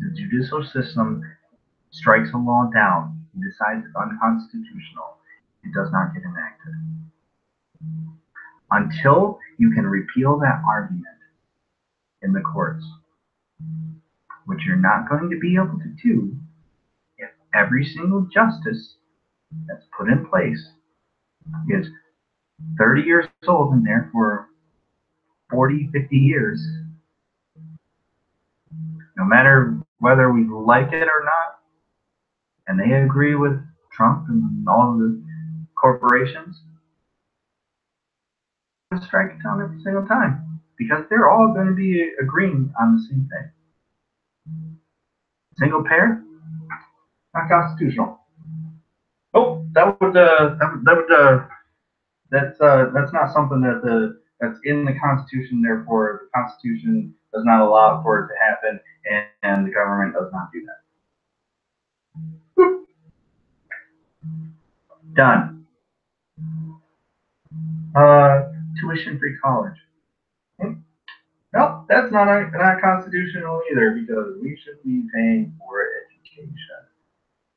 The judicial system strikes a law down and decides it's unconstitutional. It does not get enacted. Until you can repeal that argument in the courts, which you're not going to be able to do if every single justice that's put in place is 30 years old and there for 40, 50 years. No matter whether we like it or not, and they agree with Trump and all of the corporations, strike it down every single time because they're all going to be agreeing on the same thing. Single payer, not constitutional. Oh, that's not something that's in the Constitution. Therefore, the Constitution does not allow for it to happen, and the government does not do that. Boop. Done. Tuition-free college. Nope, that's not constitutional either because we should be paying for education.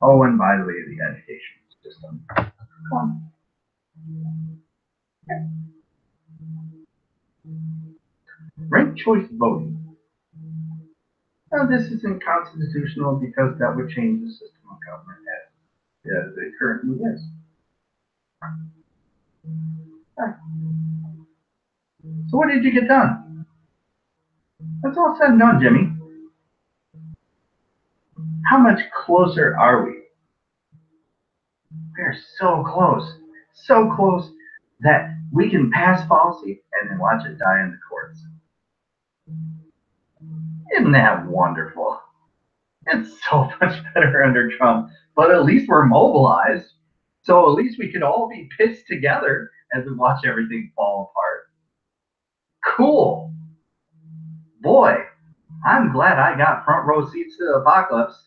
Oh, and by the way, the education system. Come on. Ranked choice voting. Now, this isn't constitutional because that would change the system of government as it currently is. Right. So what did you get done? That's all said and done, Jimmy. How much closer are we? We're so close that we can pass policy and then watch it die in the courts. Isn't that wonderful? It's so much better under Trump, but at least we're mobilized. So at least we could all be pissed together as we watch everything fall apart. Cool. Boy, I'm glad I got front row seats to the apocalypse.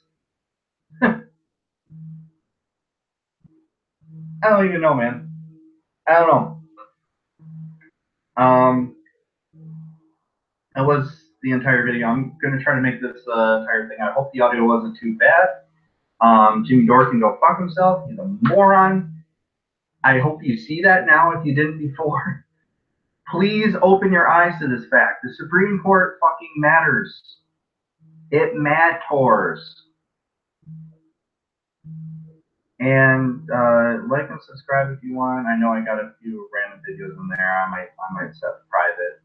I don't even know, man. I don't know. That was the entire video. I'm going to try to make this entire thing. I hope the audio wasn't too bad. Jimmy Dore can go fuck himself. He's a moron. I hope you see that now if you didn't before. Please open your eyes to this fact. The Supreme Court fucking matters. It matters. And like and subscribe if you want. I know I got a few random videos in there. I might set private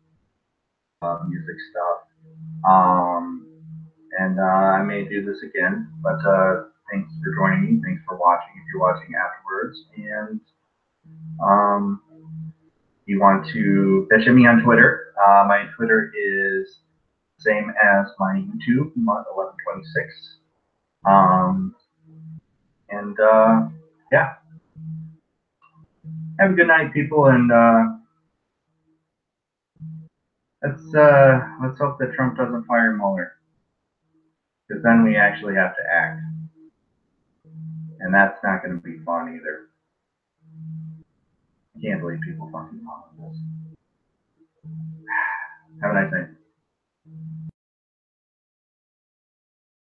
music stuff. And I may do this again. But thanks for joining me. Thanks for watching if you're watching afterwards. And you want to bitch at me on Twitter. My Twitter is same as my YouTube, 1126. Yeah. Have a good night, people, and let's hope that Trump doesn't fire Mueller, because then we actually have to act, and that's not going to be fun either. I can't believe people fucking follow this. Have a nice night.